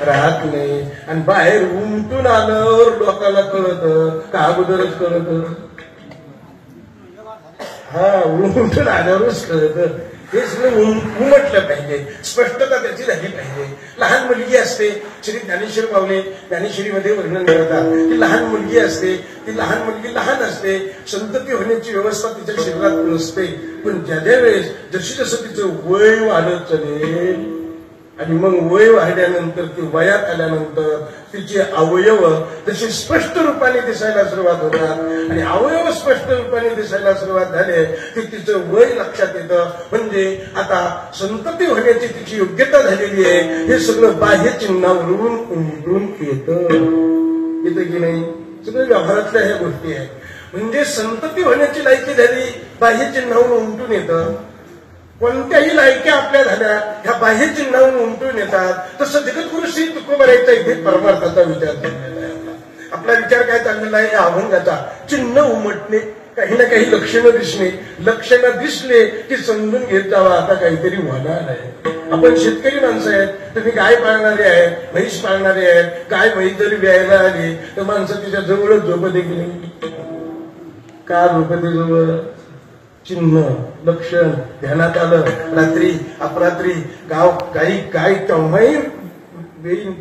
राहत नाही. आणि बाहेर उमटून आल्यावर लोकांना कळतं का अगोदरच कळतं? हा, उमटून आल्यावरच कळतं. हे सगळं उमटलं पाहिजे, स्पष्टता त्याची झाली पाहिजे. लहान मुलगी असते, श्री ज्ञानेश्वर पावले ज्ञानेश्वरीमध्ये वर्णन करतात की लहान मुलगी असते, ती लहान मुलगी लहान असते, संतती होण्याची व्यवस्था तिच्या शरीरात नसते. पण ज्या वेळेस जशी जसं तिचं वय वाढत चालेल आणि मग वय वाढल्यानंतर ती वयात आल्यानंतर तिचे अवयव तसे स्पष्ट रूपाने दिसायला सुरुवात होतात. आणि अवयव स्पष्ट रूपाने दिसायला सुरुवात झाले की तिचं वय लक्षात येतं. म्हणजे आता संतती होण्याची तिची योग्यता झालेली आहे. हे सगळं बाह्य चिन्हावरून उमटून येतं की नाही? सगळं व्यवहारातल्या ह्या गोष्टी आहेत. म्हणजे संतती होण्याची लायकी झाली, बाह्य चिन्हावरून उमटून येतं. कोणत्याही लायक्या आपल्या झाल्या ह्या बाह्य चिन्हावरून उमटून येतात. तसं जगद्गुरु श्री तुकोबारायचा इथे परमार्थाचा विचार चाललेला आहे. आपला विचार काय चाललेला आहे? अभंगाचा चिन्ह उमटणे, काही ना काही लक्षणं दिसणे, लक्षणं दिसले की समजून घेत जावा आता काहीतरी होणार आहे. आपण शेतकरी माणसं आहेत, तुम्ही गाय पाळणारे आहेत, म्हैस पाळणारे आहेत. गाय म्हैस जरी व्यायला आली तर माणसं तिच्या जवळच झोपते की नाही? का झोपते जवळ? चिन्ह, लक्षण ध्यानात आलं. रात्री अपरात्री गाव गाय केव्हाही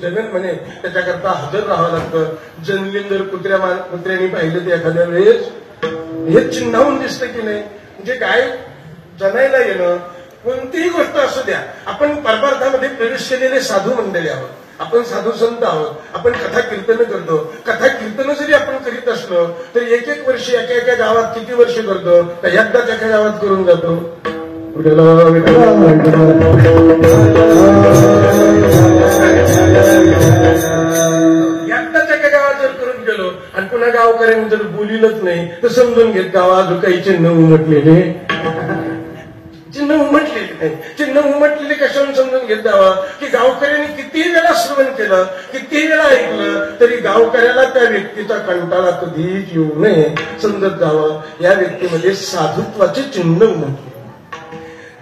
जगन म्हणे त्याच्याकरता हजर राहावं लागतं. जन्मलिंगर कुत्र्याने पाहिलं ते एखाद्या वेळेस हे चिन्हावून दिसतं की नाही? म्हणजे गाय जनायला येणं, कोणतीही गोष्ट असू द्या. आपण परमार्थामध्ये प्रवेश केलेले साधू मंडळी आहोत. आपण साधू संत आहोत, आपण कथा कीर्तन करतो. कथा कीर्तन जरी आपण करीत असलो तरी एक एक वर्षी एका एका गावात किती वर्ष करतो? तर एकदाच एका गावात करून जातो. एकदाच एका गावात जर करून गेलो आणि पुन्हा गावकऱ्यांनी जर बोलिलच नाही तर समजून घेत गावात जो काही चिन्ह उमटलेले, चिन्ह उमटलेले नाही. चिन्ह उमटलेले कशावरून समजून घेत जावा की गावकऱ्यांनी कितीही वेळा श्रवण केलं, कितीही वेळा ऐकलं तरी गावकऱ्याला त्या व्यक्तीचा कंटाळा कधीच येऊ नये समजत जावं. या व्यक्तीमध्ये साधुत्वाचे चिन्ह उमटले.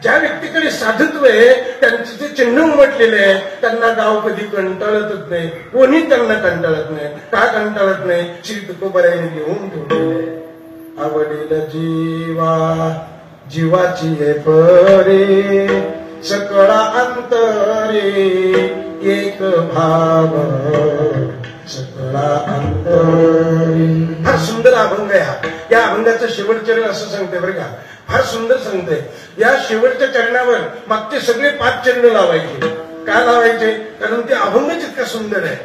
ज्या व्यक्तीकडे साधुत्व आहे त्यांचे जे चिन्ह उमटलेले आहे त्यांना गाव कधी कंटाळतच नाही, कोणी त्यांना कंटाळत नाही. का कंटाळत नाही? श्री तुकोबारायांनी घेऊन ठेवलेले आवडील जीवा जीवाची हे परे सकळा अंतरे एक भाव सकळा अंतरे. फार सुंदर अभंग आहे हा. या अभंगाचं शेवट चरण असं सांगते बरं का, फार सुंदर सांगते. या शेवटच्या चरणावर मागचे सगळे 5 चरण लावायचे. का लावायचे? कारण ते अभंगच इतका सुंदर आहे.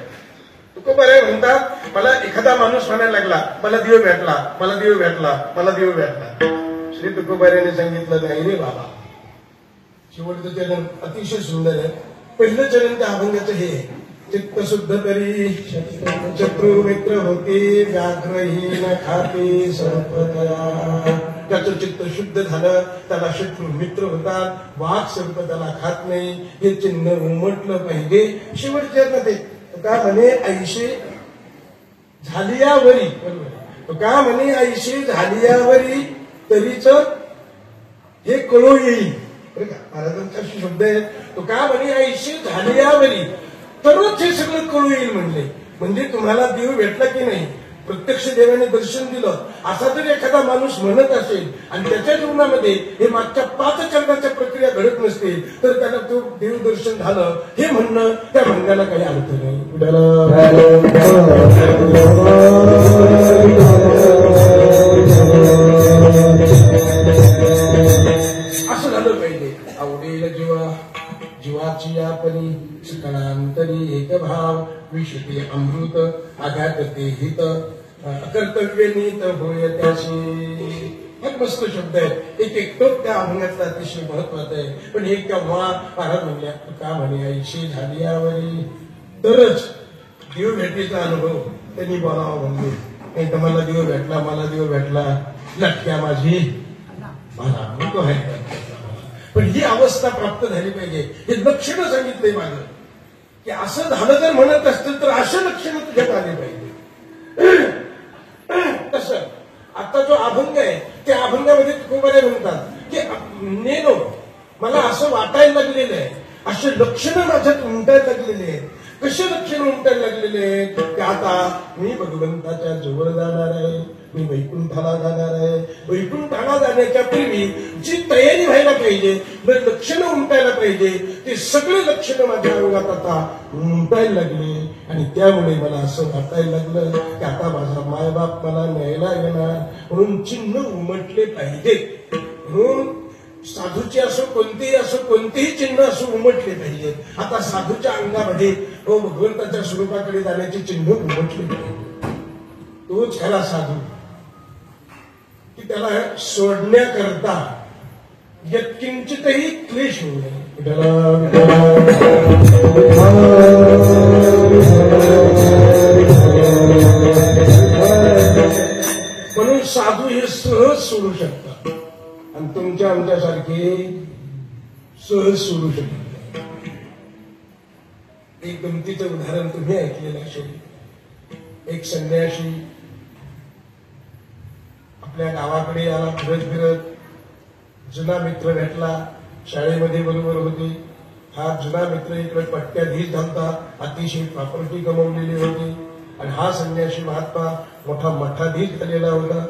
तुकोबाराय म्हणतात, मला एखादा माणूस म्हणायला लागला मला देव भेटला, मला देव भेटला, मला देव भेटला. श्री तुकोबारायांनी सांगितलं नाही रे बाबा. शेवटचं चरण अतिशय सुंदर आहे. पहिलं चरण त्या अभंगाचं हे आहे, चित्त शुद्ध तरी शत्रू मित्र होते व्याघ्रहीन खाते संपदया. त्याचं चित्त शुद्ध झालं, त्याला शत्रू मित्र होतात, वाघ सर्प त्याला खात नाही. हे चिन्ह उमटलं पाहिजे. शेवटच्या ते का म्हणे ऐशी झालियावरी, बरोबर का म्हणे ऐशी झालियावरी तरीच हे कळो येईल. बरं का, महाराजांचा शब्द आहे. तो का म्हणे ऐशी झालियावरी तरच हे सगळं कळू येईल म्हणले. म्हणजे तुम्हाला देव भेटला की नाही, प्रत्यक्ष देवाने दर्शन दिलं असा जर एखादा माणूस म्हणत असेल आणि त्याच्या जीवनामध्ये हे मागच्या 5 चरणाच्या प्रक्रिया घडत नसतील तर त्याला तो देव दर्शन झालं हे म्हणणं त्या म्हणण्याला काही अर्थ नाही. असं झालं पाहिजे. आवडेल जीवा जीवाची या परी सकळांतरी एक भाव विषते अमृत आघात ते हित कर्तव्य नीत होय त्याशी. एक मस्त शब्द आहे. एक एक टोक त्या अभंगातला अतिशय महत्वाचा आहे. पण हे केव्हा महाराज म्हणल्या का म्हणे ऐशी झालियावरी तरच देव भेटीचा अनुभव त्यांनी बोलावा म्हणले. नाही तर मला देव भेटला, मला देव भेटला, लटक्या माझी मला नको आहे. पण ही अवस्था प्राप्त झाली पाहिजे. हे लक्षणं सांगितलंय माझं की असं झालं जर म्हणत असतील तर अशा लक्षणं तुझ्यात आली पाहिजे. तसं आता जो अभंग आहे त्या अभंगामध्ये तुकोबाराय म्हणतात की नेनो मला असं वाटायला लागलेलं आहे, असे लक्षणं माझ्यात उमटायला लागलेले आहेत. कसे लक्षण उमटायला लागलेले आहेत की आता मी भगवंताच्या जवळ जाणार आहे, मी वैकुंठाला जाणार आहे. वैकुंठाला जाण्याच्या पूर्वी जी तयारी व्हायला पाहिजे, लक्षणं उमटायला पाहिजे, ते सगळे लक्षणं माझ्या अंगात आता उमटायला लागले. आणि त्यामुळे मला असं वाटायला लागलं की आता माझा मायबाप मला न्यायला येणार. म्हणून चिन्ह उमटले पाहिजे. म्हणून साधूचे असो कोणतेही असो कोणतेही चिन्ह असो उमटले पाहिजेत. आता साधूच्या अंगामध्ये भगवंताच्या स्वरूपाकडे जाण्याचे चिन्ह उमटले पाहिजे. तोच खरा साधू की त्याला सोडण्याकरता यत्किंचितही क्लेश होऊ नये. म्हणून साधू हे सहज सोडू शकतात आणि तुमच्या आमच्यासारखे सहज सोडू शकतात. एक गमतीचं उदाहरण तुम्ही ऐकलेलं असेल. एक संन्यासी आपल्या गावाकडे आला फिरत फिरत. जुना मित्र भेटला, शाळेमध्ये बरोबर होते. हा जुना मित्र इकडे पट्ट्याधीश झालता, अतिशय प्रॉपर्टी गमावलेली होती. आणि हा संन्यासी महात्मा मोठा मठाधीश झालेला होता.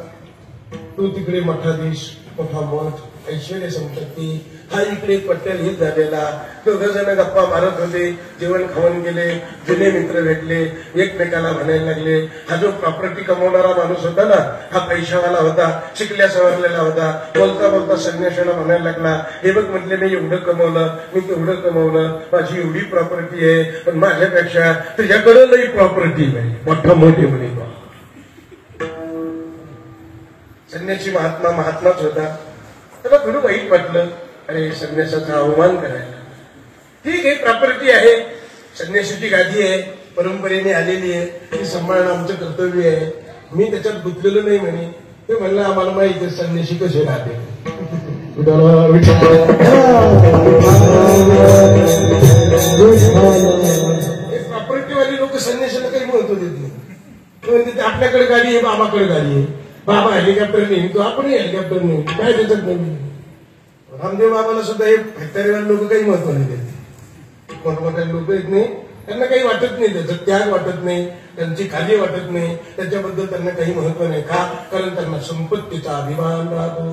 तो तिकडे मठाधीश, मोठा मठ, ऐश्वर्य संपत्ती हा इकडे पट्ट्यात हित झालेला. दोघ जण गप्पा मारत होते, जेवण खावण गेले, जुने मित्र भेटले, एकमेकाला म्हणायला लागले. हा जो प्रॉपर्टी कमवणारा माणूस होता ना, हा पैशावाला होता, शिकल्या सवरलेला होता. बोलता बोलता संन्याशाला म्हणायला लागला, हे बघ म्हटले मी एवढं कमवलं, मी तेवढं कमवलं, माझी एवढी प्रॉपर्टी आहे, पण माझ्यापेक्षा तुझ्याकडे लई प्रॉपर्टी नाही, मोठा मोठी म्हणे. संन्यासी महात्माच होता. त्याला थोडं वाईट वाटलं, अरे संन्यासाचा अवमान करायला. ठीक आहे, प्रॉपर्टी आहे, संन्यासाची गादी आहे, परंपरेने आलेली आहे, ती सांभाळणं आमचं कर्तव्य आहे. मी त्याच्यात गुंतलेलो नाही म्हणे. ते म्हणलं आम्हाला माहिती आहे संन्यासी कसे राहते. प्रॉपर्टीवाली लोक संन्यासाला काही महत्व देत नाही. म्हणजे आपल्याकडे गाडी आहे, बाबाकडे गाडी आहे, बाबा हेलिकॉप्टर नाही, तो आपणही हेलिकॉप्टर नाही, काय त्याच्यात नाही. रामदेव बाबाला सुद्धा हे फॅक्टरीवाले लोक काही महत्व नाही देते. मोठमोठ्या लोक येत नाही, त्यांना काही वाटत नाही, त्याचं त्याग वाटत नाही, त्यांची खाली वाटत नाही, त्याच्याबद्दल त्यांना काही महत्व नाही. का? कारण त्यांना संपत्तीचा अभिमान राहतो.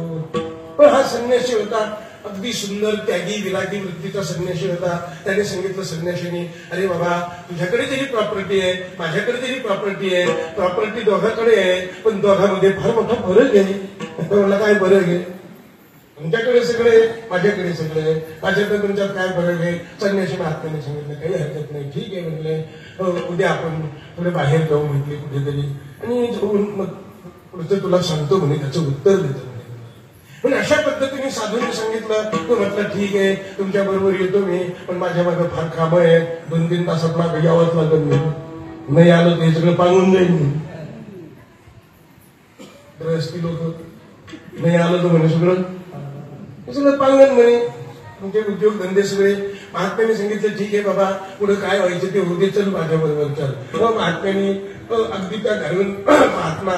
पण हा संन्यासी होता, अगदी सुंदर त्यागी विलागी वृत्तीचा संन्यासी होता. त्याने सांगितलं संन्यासीने, अरे बाबा तुझ्याकडे जरी प्रॉपर्टी आहे, माझ्याकडे जरी प्रॉपर्टी आहे, प्रॉपर्टी दोघांकडे आहे, पण दोघांमध्ये फार मोठा फरक आहे. मला काय फरक आहे? तुमच्याकडे सगळे, माझ्याकडे सगळे, माझ्याकडे तुमच्यात काय फरक आहे? संन्यासी महात्म्याने सांगितलं, काही हरकत नाही, ठीक आहे म्हटलं, उद्या आपण थोडे बाहेर जाऊ म्हटले कुठेतरी, आणि जाऊन मग पुढचं तुला सांगतो म्हणे, त्याचं उत्तर देतो. पण अशा पद्धतीने साधूने सांगितलं. तो म्हटलं ठीक आहे, तुमच्या बरोबर येतो मी, पण माझ्या मागे फार कामं आहेत, 2-3 तासात मागे यावंच लागत नाही आलो ते सगळं पांगून जाईल. गृहस्थी लोक नाही आलो तर म्हणे सगळं पांगण म्हणे, तुमचे उद्योग धंदे सगळे. महात्म्याने सांगितलं ठीक आहे बाबा, पुढे काय व्हायचं ते होते, चल माझ्या बरोबर चल. महात्म्याने अगदी त्या घरून महात्मा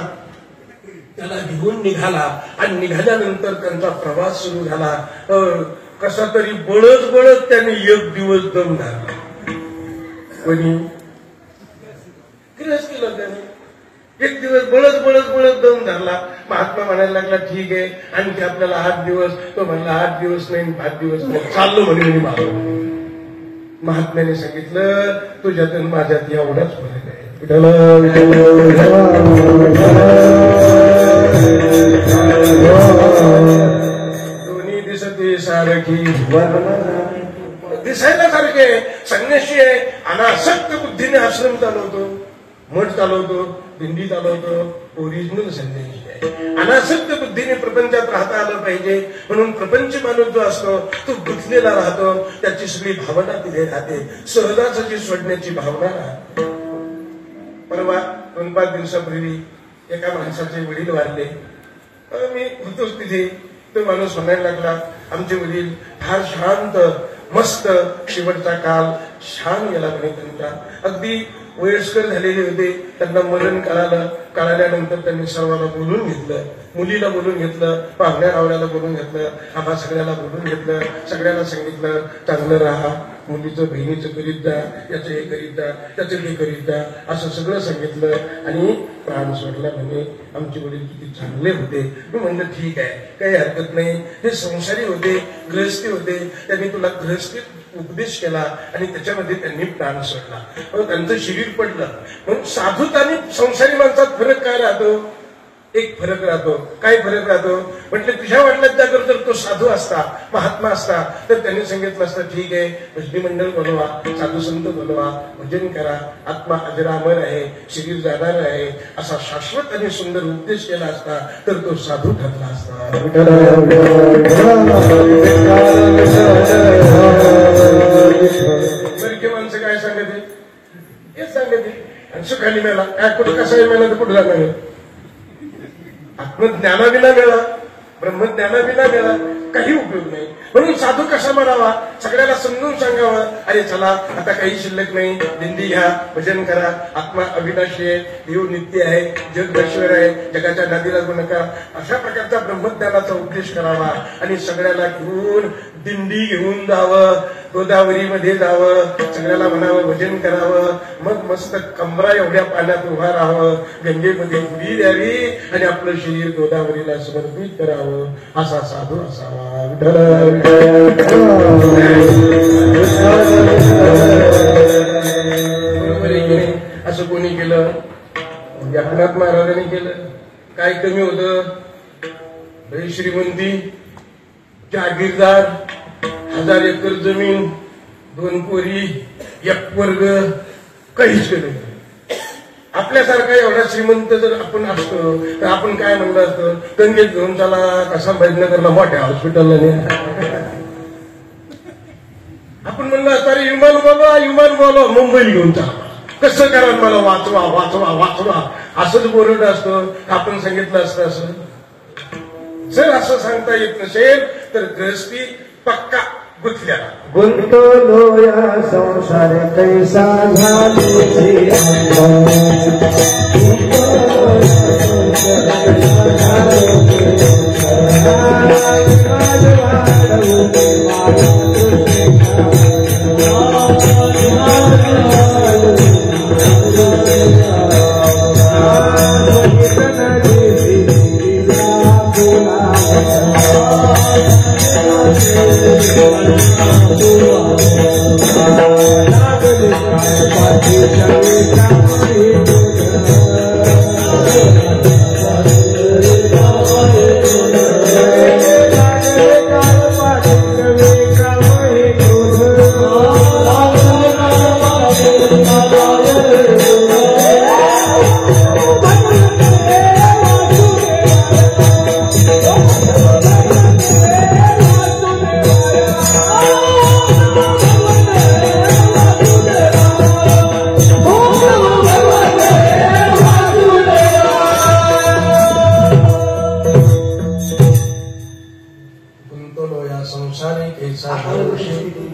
त्याला घेऊन निघाला, आणि निघाल्यानंतर त्यांचा प्रवास सुरू झाला. कसा तरी बळत त्याने एक दिवस दम धरला. कोणी गृहस्थीला त्याने एक दिवस बळत दम धरला. महात्मा म्हणायला लागला ठीक आहे, आणखी आपल्याला 8 दिवस. तो म्हणला 8 दिवस नाही, 5 दिवस नाही, चाललो म्हणे मला. महात्म्याने सांगितलं तुझ्यातून माझ्यात एवढाच फरक आहे. दोन्ही दिसते सारखी, दिसायला सारखे. संन्यासी आहे, अनासक्त बुद्धीने आश्रम चालवतो, मठ चालवतो, दिंडी चालवतो, ओरिजिनल संन्यासी आहे. अनासक्त बुद्धीने प्रपंचात राहता आलं पाहिजे, म्हणून प्रपंच माणूस जो असतो तो गुंतलेला राहतो, त्याची सगळी भावना तिथे राहते, सहजासहजी सोडण्याची भावना राहते. परवा 2-5 दिवसापूर्वी एका माणसाचे वडील वारले. मी होतोच तिथे. तो माणूस म्हणायला लागला, आमचे वडील फार शांत मस्त, शेवटचा काल छान गेला म्हणे त्यांचा. अगदी वयस्कर झालेले होते, त्यांना मरण कळाल्यानंतर त्यांनी सर्वांना बोलून घेतलं, मुलीला बोलून घेतलं, पाहुण्या रावण्याला बोलून घेतलं, आम्हा सगळ्याला बोलून घेतलं. सगळ्यांना सांगितलं चांगलं राहा, मुलीचं बहिणीचं करीत जा, याचं हे करीत जा, त्याचं ते करीत जा, असं सगळं सांगितलं आणि प्राण सोडला. म्हणे आमचे वडील किती चांगले होते. मी म्हणलं ठीक आहे, काही हरकत नाही, हे संसारी होते, गृहस्थी होते, त्यांनी तुला गृहस्थीत उपदेश केला आणि त्याच्यामध्ये त्यांनी प्राण सोडला, त्यांचं शरीर पडलं. म्हणून साधूत आणि संसारी माणसात फरक काय राहतो? एक फरक राहतो. काय फरक राहतो म्हटलं, तुझ्या वडिलांच्या जागेवर जर तो साधू असता, महात्मा असता, तर त्यांनी सांगितलं असतं ठीक आहे, भजनी मंडळ बनवा, साधू संत बनवा, भजन करा, आत्मा अजरामर आहे, शरीर जाणार आहे, असा शाश्वत आणि सुंदर उपदेश केला असता तर तो साधू ठरला असता. माणसं काय सांगते, हेच सांगते, आणि सुखाली मेला काय, कुठं कसाही मेला तर कुठला मिळेल. आत्मज्ञानाविना मिळा, ब्रह्मज्ञानाविना मिळा, काही उपयोग नाही. म्हणून साधू कसा म्हणावा, सगळ्याला समजून सांगावं, अरे चला आता काही शिल्लक नाही, दिंडी घ्या, भजन करा, आत्मा अविनाशी आहे, देव नित्य आहे, जग नश्वर आहे, जगाच्या नादी लागू नका, अशा प्रकारचा ब्रह्मज्ञानाचा उपदेश करावा आणि सगळ्याला घेऊन दिंडी घेऊन जावं. गोदावरीमध्ये जावं, सगळ्याला म्हणावं भजन करावं, मग मस्त कमरा एवढ्या पाण्यात उभा राहावं, गंगेमध्ये उडी द्यावी आणि आपलं शरीर गोदावरीला समर्पित करावं, असा साधू असावा. बरोबर आहे की नाही? असं कोणी केलं? एकनाथ महाराजांनी केलं. काय कमी होतं? श्रीमंती, जागीरदार, 1000 एकर जमीन, 2 पोरी, 1 वर्ग, काहीच केलं. आपल्यासारखा एवढा श्रीमंत जर आपण असतो तर आपण काय म्हणलं असतं? गंगेत घेऊन चला, कसा संभाजीनगरला मोठ्या हॉस्पिटलला न्या. आपण म्हणलं असतं अरे विमान बोलवा मुंबईला घेऊन चला, कसं करा मला वाचवा वाचवा वाचवा, असंच बोलत असतं. आपण सांगितलं असतं असं. जर असं सांगता येत नसेल तर गृहस्थी पक्का गुंतल्या.
गुंतलो या संसार कैसा झाले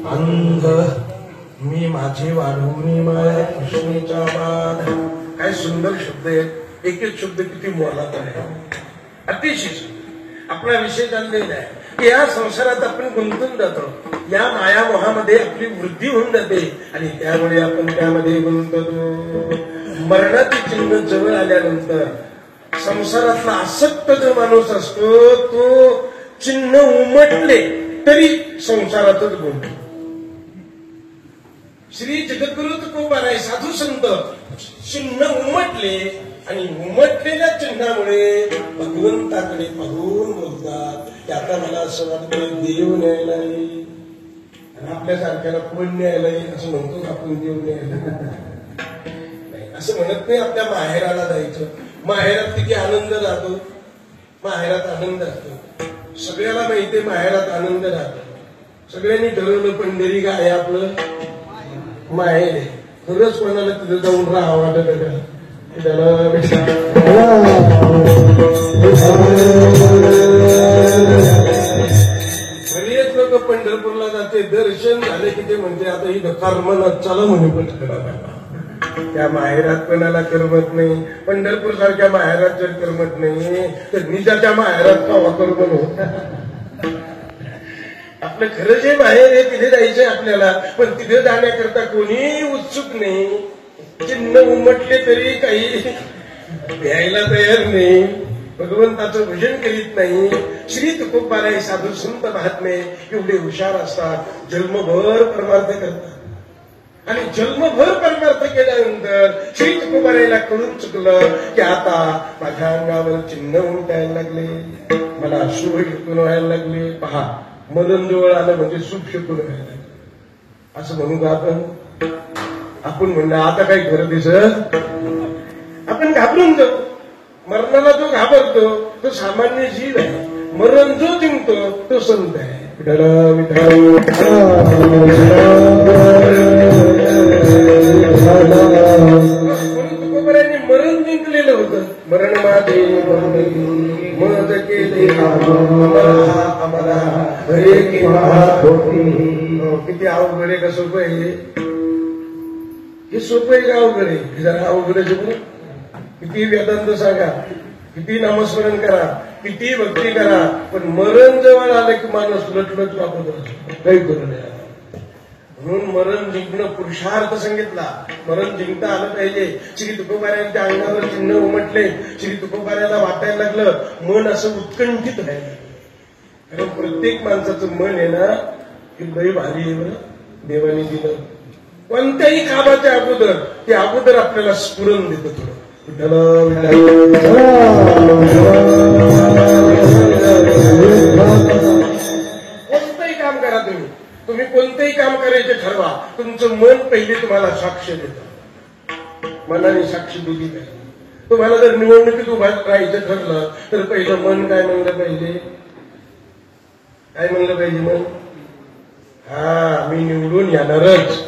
अंध मी माझे वाढवणी माया कृष्णेच्या बाद. काय सुंदर शब्द आहेत. एक एक शब्द किती मोलाचा आहे, अतिशय. आपला विषय चाललेला आहे की या संसारात आपण गुंतून जातो, या मायामोहामध्ये आपली वृद्धी होऊन जाते आणि त्यामुळे आपण त्यामध्ये गुंततो. मरणाचे चिन्ह जवळ आल्यानंतर संसारातला आसक्त जो माणूस असतो तो चिन्ह उमटले तरी संसारातच गुंततो. श्री जगद्गुरु तुकोबाराय साधू संत चिन्ह उमटले आणि उमटलेल्या चिन्हामुळे भगवंताकडे पाहून बोलतात की आता मला असं वाटतं देव न्यायला येईल. आणि आपल्यासारख्याला कोण न्यायला येईल असं म्हणतो आपण, देव न्यायला नाही असं म्हणत नाही. आपल्या माहेराला जायचं. माहेरात किती आनंद राहतो, माहेरात आनंद असतो. सगळ्याला माहितीये माहेरात आनंद राहतो. सगळ्यांनी ठरवलं पंढरी काय आपलं माहेर आहे. खरंच कोणाला तिथं जाऊन राहा वाटत बरेच लोक पंढरपूरला जाते, दर्शन झाले की ते म्हणते आता इथं कर्मनाथ चला म्हणून पण त्या माहेरात कोणाला करमत नाही. पंढरपूर सारख्या माहेरात जर करमत नाही तर निजाच्या माहेरात कावा करमत होत. आपलं खरं जे माहेर आहे तिथे जायचंय आपल्याला, पण तिथे जाण्याकरता कोणी उत्सुक नाही. चिन्ह उमटले तरी काही द्यायला तयार नाही, भगवंताचं भजन करीत नाही. श्री तुकोबाराय साधू संत महात्मे एवढे हुशार असतात, जन्मभर परमार्थ करतात. आणि जन्मभर परमार्थ केल्यानंतर श्री तुकोबारायला कळून चुकलं की आता माझ्या अंगावर चिन्ह उमटायला लागले, मला शुभ शकून व्हायला लागले. पहा, मरण जवळ आलं म्हणजे शुभ शकून व्हायला लागले असं म्हणू का आपण म्हणलं आता काही खरं दिसत. आपण घाबरून जाऊ. मरणाला जो घाबरतो तो सामान्य जीव आहे, मरण जो जिंकतो तो संत आहे. तुकोबारायांनी मरण जिंकलेलं होतं. मरण माझे मज केले आम्हाला हरे किती अवघड आहे का सोपं आहे? हे सोपं आहे का अवघड आहे? हे जरा अवघड आहे. किती वेदांत सांगा, किती नामस्मरण करा, किती भक्ती करा, पण मरण जवळ आलं की माणूस लटलट वापरतो, काही करू नये. म्हणून मरण जिंकणं पुरुषार्थ सांगितला. मरण जिंकता आलं पाहिजे. श्री तुकोबारायांच्या अंगावर चिन्ह उमटले. श्री तुकोबारायाला वाटायला लागलं, मन असं उत्कंठित व्हायला. कारण प्रत्येक माणसाचं मन आहे ना, की लई भारी आहे बरं, देवाने दिलं. कोणत्याही कामाच्या अगोदर ते अगोदर आपल्याला स्फुरण देतं थोडं. कोणतंही काम करा तुम्ही कोणतंही काम करायचे ठरवा, तुमचं मन पहिले तुम्हाला साक्ष देतं. मनाने साक्ष दिली पाहिजे. तुम्हाला जर निवडणुकीत उभा राहायचं ठरलं तर पहिलं मन काय म्हणलं पाहिजे? काय म्हणलं पाहिजे मन? हा, मी निवडून येणारच.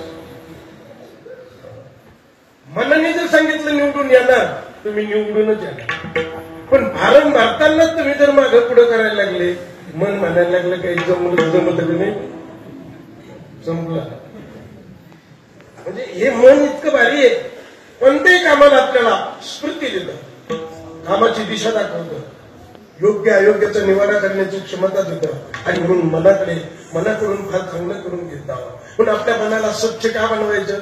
मनाने जर सांगितलं निवडून येणार, तुम्ही निवडूनच येणार. पण भारण भारतानाच तुम्ही जर मागं पुढे करायला लागले, मन म्हणायला लागलं काही जमत नाही, संपलं. म्हणजे हे मन इतकं भारी आहे, कोणत्याही कामाला आपल्याला स्फूर्ती देतं, कामाची दिशा दाखवतं, योग्य अयोग्याचा निवारा करण्याची क्षमता देतं. आणि म्हणून मनाकडून फार चांगलं करून घेत जावं. पण आपल्या मनाला स्वच्छ का बनवायचं?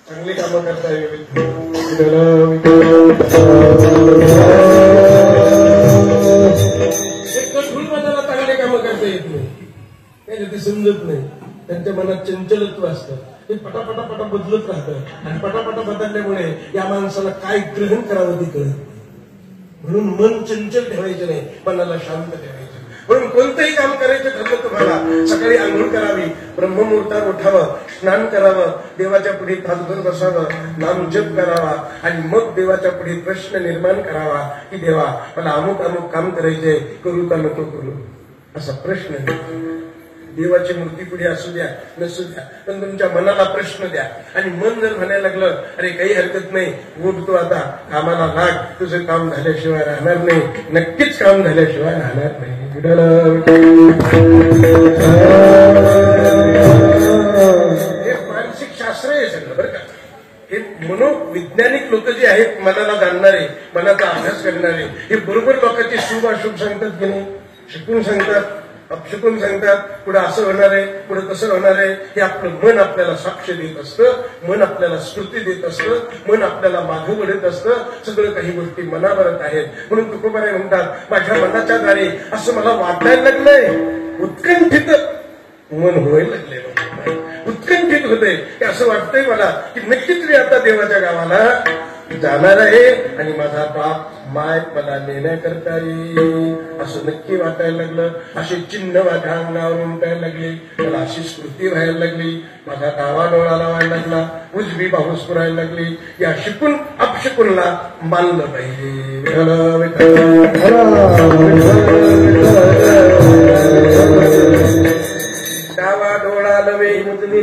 चांगली कामं करता यावी. एक गठूळ मनाला चांगले कामं करता येत नाही, ते समजत नाही. त्यांच्या मनात चंचलत्व असतं, ते पटापटा बदलत राहतं. आणि पटापटा बदलल्यामुळे या माणसाला काय ग्रहण करावं ते कळत. म्हणून मन चंचल ठेवायचं नाही, मनाला शांत ठेवायचं. म्हणून कोणतंही काम करायचं ठरलं तुम्हाला, सकाळी आंघोळ करावी, ब्रह्ममुहूर्तावर उठावं, स्नान करावं, देवाच्या पुढे तासभर बसावं, नामजप करावा. आणि मग देवाच्या पुढे प्रश्न निर्माण करावा की देवा, मला अमुक काम करायचंय, करू का नको करू, असा प्रश्न. देवाची मूर्ती पुढे असू द्या नसू द्या, पण तुमच्या मनाला प्रश्न द्या. आणि मन जर म्हणायला लागलं, अरे काही हरकत नाही, उठ तू आता कामाला लाग, तुझं काम झाल्याशिवाय राहणार नाही, नक्कीच काम झाल्याशिवाय राहणार नाही. हे मानसिक शास्त्र आहे सगळं बरं का. हे मनोवैज्ञानिक लोक जे आहेत, मनाला जाणणारे, मनाचा अभ्यास करणारे, हे बरोबर लोकांचे शुभ अशुभ सांगतात की नाही, शिकून सांगतात, अपशिकून सांगतात. पुढे असं होणार आहे, पुढे कसं होणार आहे, हे आपलं मन आपल्याला साक्ष देत असतं, मन आपल्याला स्फूर्ती देत असतं, मन आपल्याला मागे वळत असतं. सगळं काही गोष्टी मनावरच आहेत. म्हणून तुकोबाराय म्हणतात, माझ्या मनाच्या द्वारे असं मला वाटायला लागलंय, उत्कंठित मन व्हायला लागले, उत्कंठित होते की असं वाटतंय मला की नक्कीच मी आता देवाच्या गावाला जाणार आहे आणि माझा बाप माय मला नेण्याकरता येईल, असं नक्की वाटायला लागलं. असे चिन्ह माझ्या अंगावर उमटायला लागले, मला अशी स्मृती व्हायला लागली, माझा डावा डोळा लावायला लागला, उजवी बाहूस पुरायला लागली. या शिकून अपशिकूनला मानलं पाहिजे. डावा डोळा नव्हे उजवी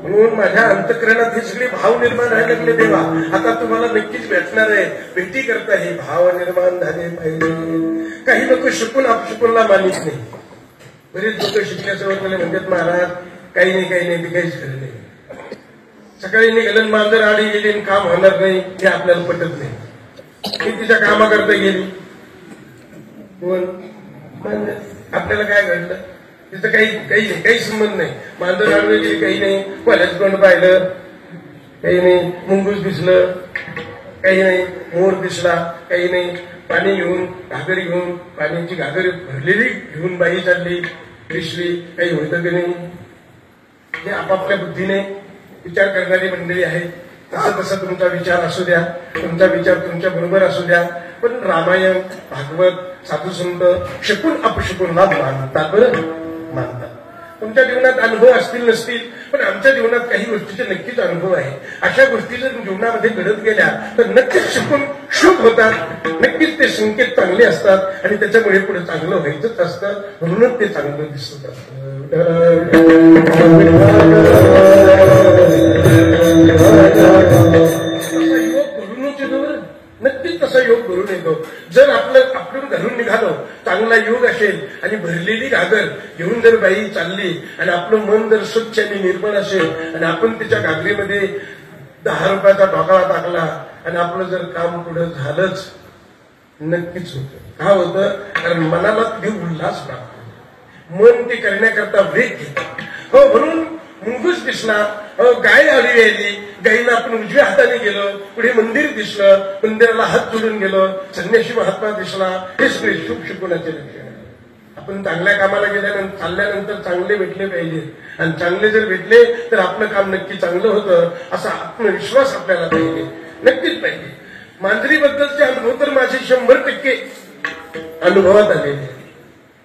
म्हणून माझ्या अंतःकरणात हे सगळे भाव निर्माण व्हायला लागले. देवा, आता तुम्हाला नक्कीच भेटणार आहे, भेटी करता हे भाव निर्माण झाले पाहिजे. काही लोक शिकून अपशिकूनला मानित नाही. बरेच लोक शिकल्यासोबत मला म्हणतात, महाराज काही नाही ते काहीच खरं नाही. सकाळी निघालं मांजर आडी गेली, काम होणार नाही, हे आपल्याला पटत नाही. ती तिच्या कामाकरता गेली, कोण आपल्याला काय घडलं तिथं काही संबंध नाही. मांजर आडवे गेली काही नाही, कोल्याच तोंड पाहिलं काही नाही, मुंगूस दिसलं काही नाही, मोर दिसला काही नाही. पाणी घेऊन घागर घेऊन पाण्याची घागर भरलेली घेऊन बाई चालली दिसली, काही होतं की नाही. हे आपापल्या बुद्धीने विचार करणारी मंडळी आहेत. तसा तुमचा विचार असू द्या, तुमचा विचार तुमच्या बरोबर असू द्या. पण रामायण भागवत साधुसंत शिकून अपशिकूनला मानतात, बरं मानतात. तुमच्या जीवनात अनुभव असतील नसतील, पण आमच्या जीवनात काही गोष्टीचे नक्कीच अनुभव आहे. अशा गोष्टी जर जीवनामध्ये घडत गेल्या तर नक्कीच शिकून शुभ होतात, नक्कीच ते संकेत चांगले असतात आणि त्याच्यामुळे पुढे चांगलं व्हायचंच असतं. म्हणूनच ते चांगलं दिसत असतं. नक्कीच तसा योग घडून येतो. जर आपण घरून निघालो, चांगला योग असेल आणि भरलेली घागर घेऊन जर बाई चालली आणि आपलं मन जर स्वच्छ आणि निर्मळ असेल आणि आपण तिच्या घागरीमध्ये 10 रुपयाचा ढोकळा टाकला आणि आपलं जर काम पुढे झालंच, नक्कीच होतं. का होतं? कारण मनाला तिथे उल्हास प्राप्त, मन ते करण्याकरता वेग घेतात. हो, म्हणून मुंगूस दिसला, गाय आली यायली, गाईला आपण उजव्या हाताने गेलो, पुढे मंदिर दिसलं, मंदिराला हात जोडून गेलो, संन्यासी महात्मा दिसला. हे सगळे शुभ शकुनाचे लक्षण. आपण चांगल्या कामाला गेल्यानंतर चालल्यानंतर चांगले भेटले पाहिजे, आणि चांगले जर भेटले तर आपलं काम नक्की चांगलं होतं असा आत्मविश्वास आपल्याला पाहिजे, नक्कीच पाहिजे. मांजरीबद्दलचे अनुभव तर माझे 100% अनुभवात आलेले,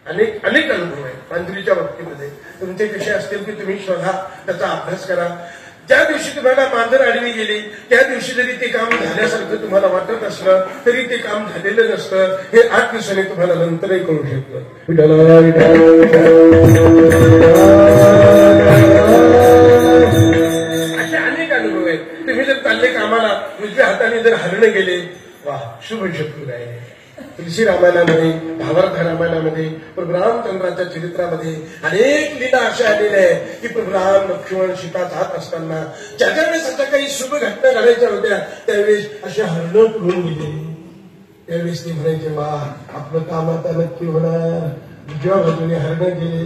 अनेक अनेक अनुभव आहेत मांजरीच्या बाबतीमध्ये. तुमचे कसे असतील की तुम्ही शोधा, त्याचा अभ्यास करा. ज्या दिवशी तुम्हाला मांजर आडवी गेली त्या दिवशी जरी ते काम झाल्यासारखं तुम्हाला वाटत असलं तरी ते काम झालेलं नसतं, हे 8 दिवसांनी तुम्हाला नंतरही कळू शकतं. असे अनेक अनुभव आहेत. तुम्ही जर चालले कामाला, उजव्या हाताने जर हरणं गेले, वा शुभ शत्रू आहे. तुलसी रामायणामध्ये, भावार्थ रामायणामध्ये, प्रभू रामचंद्राच्या चरित्रामध्ये अनेक लीला अशा आलेल्या आहेत की प्रभू राम लक्ष्मण सीता जात असताना ज्या वेळेस अशा काही शुभ घटना घडायच्या होत्या त्यावेळेस असे हरणं पुढून गेले. त्यावेळेस ते म्हणायचे, वा आपलं काम आता नक्की होणार. उजव्या बाजूने हरणं गेले,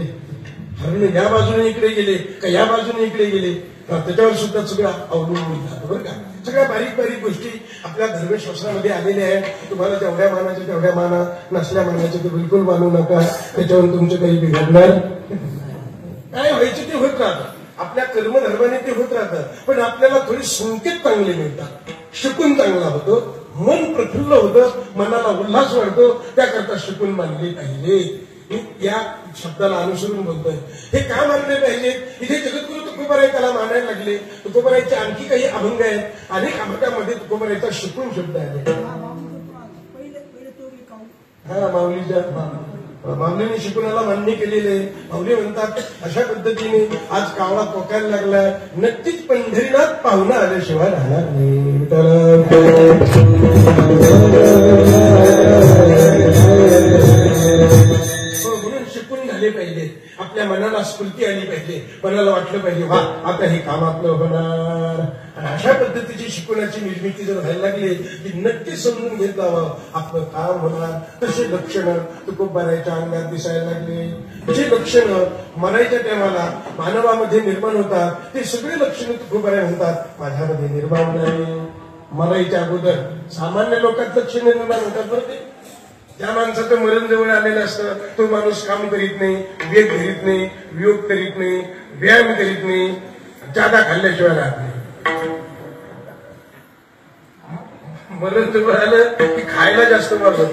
हरणं या बाजूने इकडे गेले का या बाजूने इकडे गेले, त्याच्यावर सुद्धा सगळं अवलंबून झालं बरं का. सगळ्या बारीक बारीक गोष्टी आपल्या धर्मशास्त्रामध्ये आलेल्या आहेत. तुम्हाला जेवढ्या मानाच्या तेवढ्या माना, नसल्या मानाच्या ते बिलकुल मानू नका, त्याच्यावर तुमचं काही बिघडणार काय व्हायचं ते होत राहतं. आपल्या कर्मधर्माने ते होत राहतं, पण आपल्याला थोडी संकेत चांगले मिळतात, शकून चांगला होतो, मन प्रफुल्ल होतं, मनाला उल्हास वाढतो, त्याकरता शकून मानले पाहिजे. या शब्दाला अनुसरून बोलतोय. हे का मानले पाहिजे? इथे जगद्गुरु तुकोबाराय त्याला मानायला लागले. तुकोबारायचे आणखी काही अभंग आहेत, अनेक अभंगामध्ये तुकोबारायचा शकून शब्द आहे. हा, माऊलीच्या माऊलीने शिकवण्याला मान्य केलेले. माऊली म्हणतात अशा पद्धतीने आज कावळा पोकायला लागलाय, नक्कीच पंढरीनाथ पाहुणा आल्याशिवाय राहणार नाही. म्हणून शिकून झाले पाहिजे. आपल्या मनाला स्फूर्ती आली पाहिजे, मनाला वाटलं पाहिजे वा आता हे काम आपलं होणार. आणि अशा पद्धतीची शिकवण्याची निर्मिती जर व्हायला लागली की नक्की समजून घेत जावं आपलं काम होणार. तसे लक्षणं तुकोबारायच्या अंगात दिसायला लागले. जे लक्षणं मरायच्या टायमाला मानवामध्ये निर्माण होतात ते सगळे लक्षणं तुकोबाराय म्हणतात माझ्यामध्ये निर्माण नाही. मरायच्या अगोदर सामान्य लोकांत लक्षणं निर्माण होतात बरं. ते ज्या माणसाचं मरण जवळ आलेलं असतं तो माणूस काम करीत नाही, वेग करीत नाही, वियोग करीत नाही, व्यायाम करीत नाही, जादा खाल्ल्याशिवाय राहत नाही. मरण जवळ आलं की खायला जास्त मारत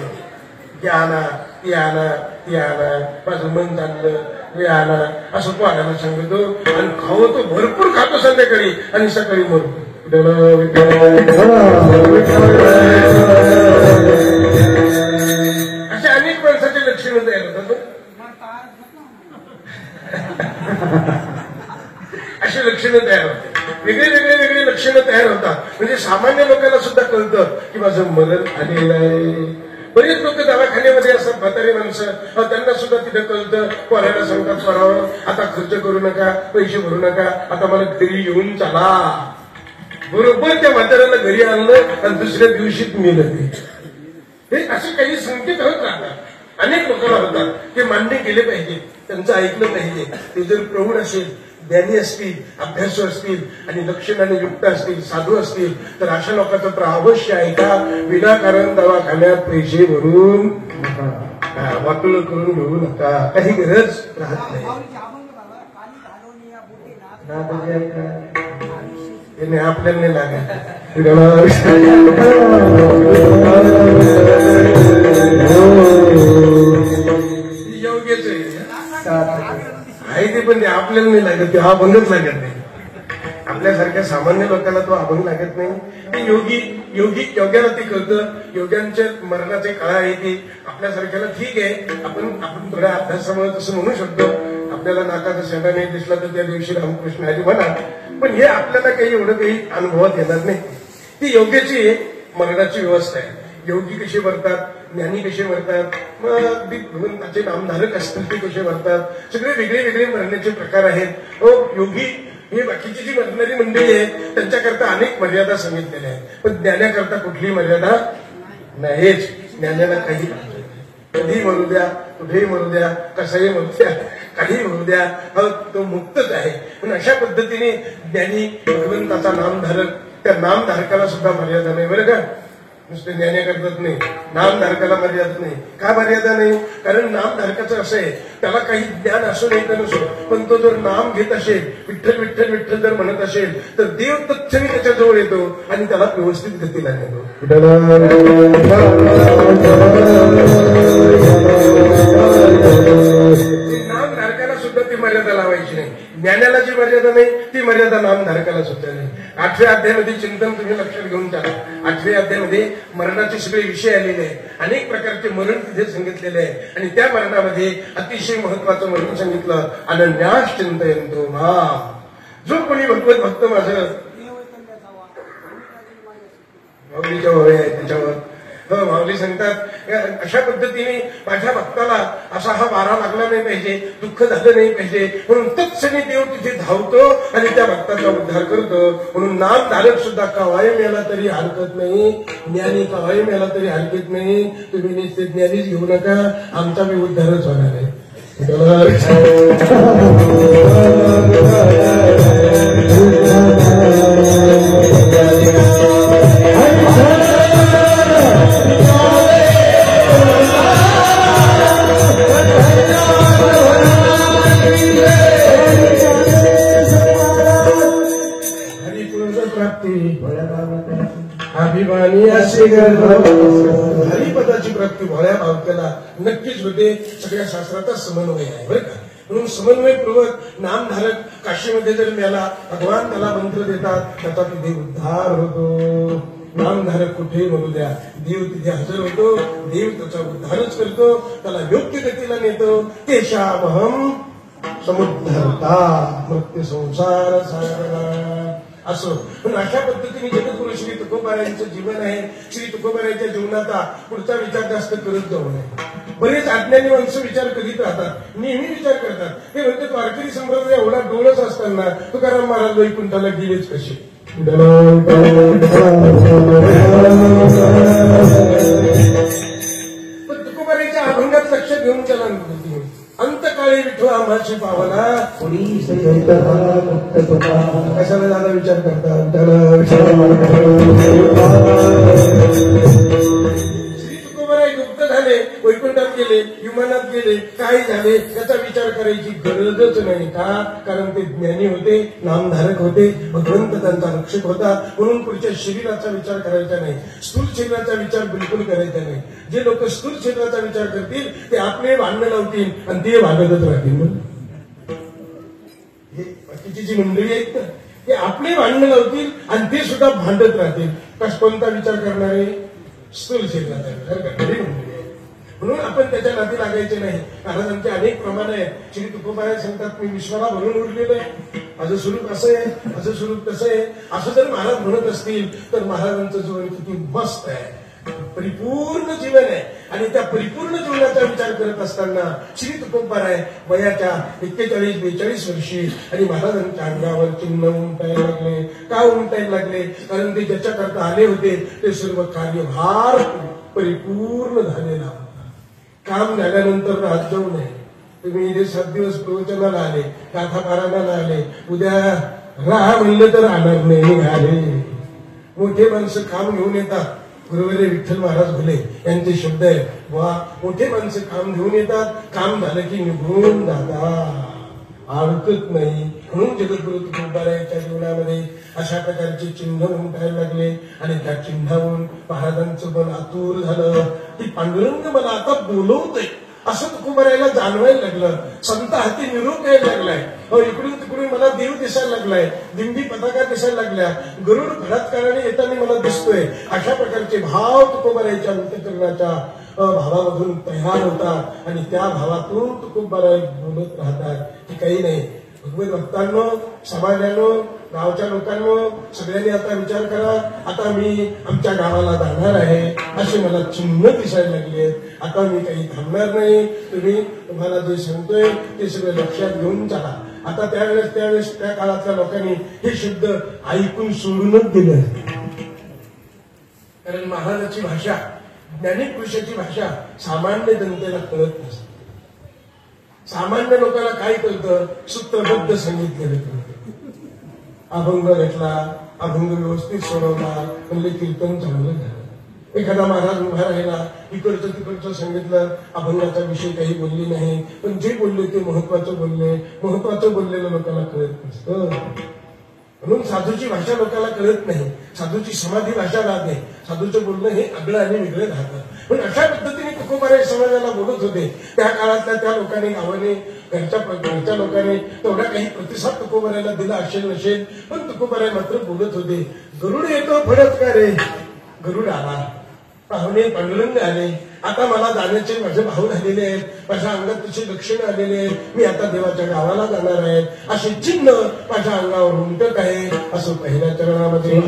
की आणा ती आणा ती आणा, माझं मन चाललं हे आणा असं तो आणायला सांगतो. आणि खाऊ तो भरपूर खातो संध्याकाळी आणि सकाळी मरतो. अशा अनेक माणसाचे लक्षणं तयार होतात. अशी लक्षणं तयार होतात, वेगळे वेगळे वेगळे लक्षणं तयार होतात. म्हणजे सामान्य लोकांना सुद्धा कळतं की माझं मरण आलेलं आहे. बरेच लोक दवाखान्यामध्ये असतात, म्हातारी माणसं, त्यांना सुद्धा तिथे कळतं. पोरायला सांगतात पोरावर आता खर्च करू नका, पैसे भरू नका, आता मला घरी येऊन चला. बरोबर त्या म्हाताऱ्याला घरी आणलं आणि दुसऱ्या दिवशीच मेलं ते. हे असे काही संकेत होत राहतात. अनेक लोकांना होतात, ते मान्य केले पाहिजे, त्यांचं ऐकलं पाहिजे. ते जर प्रौढ असेल, ज्ञानी असतील, अभ्यासू असतील आणि लक्षणाने युक्त असतील, साधू असतील तर अशा लोकांचं तर अवश्य ऐका. विनाकारण दवाखान्यात पैसे भरून वाटोळ करून घेऊ नका, काही गरज राहत नाही. आपल्याला नाही लागत. योग्यच आहे ते, पण ते आपल्याला नाही लागत. ते अभंगच लागत नाही. आपल्यासारख्या सामान्य लोकांना तो अभंग लागत नाही. ते योग्याला ते कळतं. योग्यांच्या मरणाचे काळ आहे ते. आपल्यासारख्याला ठीक आहे, आपण थोड्या अभ्यासामुळे तसं म्हणू शकतो. आपल्याला नाकाचा शेंडा नाही दिसला तर त्या दिवशी रामकृष्ण हरी म्हणा, पण हे आपल्याला काही एवढं काही अनुभवात येणार नाही. ती योग्याची मरणाची व्यवस्था आहे. योगी कसे मरतात, ज्ञानी कसे मरतात, मग भगवंताचे नामधारक असतील ते कसे मरतात, सगळे वेगळे वेगळे मरण्याचे प्रकार आहेत. योगी हे बाकीची जी मरणारी मंडळी आहे त्यांच्याकरता अनेक मर्यादा सांगितलेल्या आहेत, पण ज्ञानाकरता कुठलीही मर्यादा नाहीच. ज्ञानाला काही कधी म्हणू द्या, कुठेही म्हणू द्या, कसंही म्हणू द्या, काही म्हणू द्या, तो मुक्तच आहे. पण अशा पद्धतीने ज्ञानी भगवंताचा नामधारक, त्या नामधारकाला सुद्धा मर्यादा नाही बरं का. नुसते ज्ञानी करतात नाही, नामधारकाला मर्यादा नाही. का मर्यादा नाही? कारण नामधारकाचं असं आहे, त्याला काही ज्ञान असो नाही तर नसो, पण तो जर नाम घेत असेल, विठ्ठल विठ्ठल विठ्ठल जर म्हणत असेल, तर देव तत्क्षणी त्याच्याजवळ येतो आणि त्याला व्यवस्थित गतीला नेतो. नामधारकाला सुद्धा ती मर्यादा लावायची नाही. ज्ञानाला जी मर्यादा नाही ती मर्यादा नामधारकाला सुद्धा नाही. 8व्या अध्यायामध्ये चिंतन तुम्ही लक्षात घेऊन टाका. 8व्या अध्यायामध्ये मरणाचे सगळे विषय आलेले आहेत. अनेक प्रकारचे मरण तिथे सांगितलेले आहे आणि त्या मरणामध्ये अतिशय महत्वाचं मरण सांगितलं, अनन्यास चिंतयन्तो माम. जो कोणी भगवत भक्त माझं माऊलीच्या वय आहे त्याच्यावर माऊली सांगतात, अशा पद्धतीने माझ्या भक्ताला असा हा वारा लागला नाही पाहिजे, दुःख झालं नाही पाहिजे, म्हणून तत्क्षणी देव तिथे धावतो आणि त्या भक्ताचा उद्धार करतो. म्हणून नामधारक सुद्धा कवाय मेला तरी हरकत नाही, ज्ञानी कवाय मेला तरी हरकत नाही. तुम्ही निश्चित ज्ञानीच घेऊ नका, आमचा मी उद्धारच होणार आहे. अभिमानी असे हरिपदाची प्राप्ती भोळ्या भावक्याला नक्कीच होते. सगळ्या शास्त्राचा समन्वय आहे बरं का. म्हणून समन्वयपूर्वक नामधारक काशीमध्ये जर मिळाला, भगवान त्याला मंत्र देतात, त्याचा तिथे उद्धार होतो. नामधारक कुठेही म्हणू द्या, देव तिथे हजर होतो, देव त्याचा उद्धारच करतो, त्याला योग्य गतीला नेतो. तेषामहं समुद्धरता मृत्यू संसार सागरा असो. पण अशा पद्धतीने जगद्गुरु श्री तुकोबारायांचं जीवन आहे. श्री तुकोबारायांच्या जीवनाचा पुढचा विचार जास्त करत जाऊ नये. बरेच अज्ञानी माणसं विचार करीत राहतात, नेहमी विचार करतात. ते म्हणतात वारकरी संप्रदाय एवढा डोळच असताना तुकाराम महाराज वैकुंठाला गेलेच कसे. पण तुकोबाराच्या अभंगात लक्ष घेऊन चला. अंतकाळी विठवा माझी पावना कशाला दादा विचार करतात. श्री तुकोबाराय गुप्त झाले, वैकुंठात गेले, विमानात गेले, काय झाले याचा विचार करायची गरजच नाही. का? कारण ते ज्ञानी होते, नामधारक होते, भगवंत त्यांचा रक्षक होता. म्हणून पुढच्या शरीराचा विचार करायचा नाही, स्थूल शरीराचा विचार बिलकुल करायचा नाही. जे लोक स्थूल शरीराचा विचार करतील ते आपले भांडण लावतील आणि ते भांडतच राहतील. हे बाकीची जी मंडळी आहेत ना, ते आपले भांडण लावतील आणि ते सुद्धा भांडत राहतील. कोणता विचार करणारे? स्थूल शरीराचा विचार करणारी मंडळी आहे. म्हणून आपण त्याच्या नादी लागायचे नाही. महाराजांचे अनेक प्रमाण आहेत. श्री तुकोबाराय सांगतात, मी विश्वाला भरून उरलेलो आहे, माझं स्वरूप असं आहे, माझं स्वरूप तसं आहे. असं जर महाराज म्हणत असतील तर महाराजांचं जीवन किती मस्त आहे, परिपूर्ण जीवन आहे. आणि त्या परिपूर्ण जीवनाचा विचार करत असताना श्री तुकोबाराय वयाच्या 41-42 वर्षी आणि महाराजांच्या अंगावर चिन्ह उमटायला लागले. का उमटायला लागले? कारण ते ज्याच्याकरता आले होते ते सर्व कार्यभार परिपूर्ण झालेला होता. काम झाल्यानंतर राहत जाऊ नये. तुम्ही इथे 7 दिवस प्रवचनाला आले, गाथा पारायणाला आले, उद्या राहा म्हणलं तर राहणार नाही. आले मोठे माणसं काम घेऊन येतात. गुरुवर्य विठ्ठल महाराज भोले यांचे शब्द आहे, वा मोठे माणसं काम घेऊन येतात, काम झालं की निघून जातात, अडकत नाही. म्हणून जगद्गुरु तुकोबारायांच्या जीवनामध्ये अशा प्रकारचे चिन्ह उमटायला लागले आणि त्या चिन्हावरून महाराजांचं मन आतुर झालं की पांडुरंग मला आता बोलवतोय असं तुकोबारायला जाणवायला लागलं. संत हाती निरोप यायला लागलाय, इकडून तिकडून मला देव दिसायला लागलाय, दिंडी पताका दिसायला लागल्या, गरुड बलात्काराने येताना मला दिसतोय. अशा प्रकारचे भाव तुकोबारायच्या अंतःकरणाच्या भावामधून तयार होतात आणि त्या भावातून तुकोबाराय बोलत राहतात की काही नाही. भगवत भक्तांनो, समाजानो, गावच्या लोकांनो, सगळ्यांनी आता विचार करा, आता मी आमच्या गावाला जाणार आहे, असे मला चिन्ह दिसायला लागले. आता मी काही थांबणार नाही. तुम्हाला जे सांगतोय ते सगळं लक्षात घेऊन चला. आता त्यावेळेस त्या काळातल्या लोकांनी हे शब्द ऐकून सोडूनच दिले. कारण महाराजाची भाषा ज्ञानी पुरुषाची भाषा सामान्य जनतेला कळत नसते. सामान्य लोकांना काय कळतं? सूत्रबद्ध सांगितलेलं कळतं. अभंग घेतला, अभंग व्यवस्थित सोडवला म्हणजे कीर्तन चांगलं झालं. एखादा महाराज उभा राहिला, इकडचं तिकडचं सांगितलं, अभंगाचा विषय काही बोलली नाही, पण जे बोलले ते महत्वाचं बोलले. महत्वाचं बोललेलं लोकांना कळत नसतं. म्हणून साधूची भाषा लोकांना कळत नाही. साधूची समाधी भाषा राहत नाही. साधूचं बोलणं हे आगळं आणि वेगळं राहतं. पण अशा पद्धतीने तुकोबाराय समाजाला बोलत होते. त्या काळातल्या त्या लोकांनी, गावाने, घरच्या लोकांनी तेवढा काही प्रतिसाद तुकोबारायला दिला असेल नसेल, पण तुकोबाराय मात्र बोलत होते. गरुड येतो फडत का रे? गरुड आला, पाहुणे पांडुरंग आले, आता मला जाण्याचे माझे भाऊ झालेले आहेत, माझ्या अंगात तशी लक्षणं आलेली आहेत, मी आता देवाच्या गावाला जाणार आहे, असे चिन्ह माझ्या अंगावर उमटत आहे. असं पहिल्या चरणामध्ये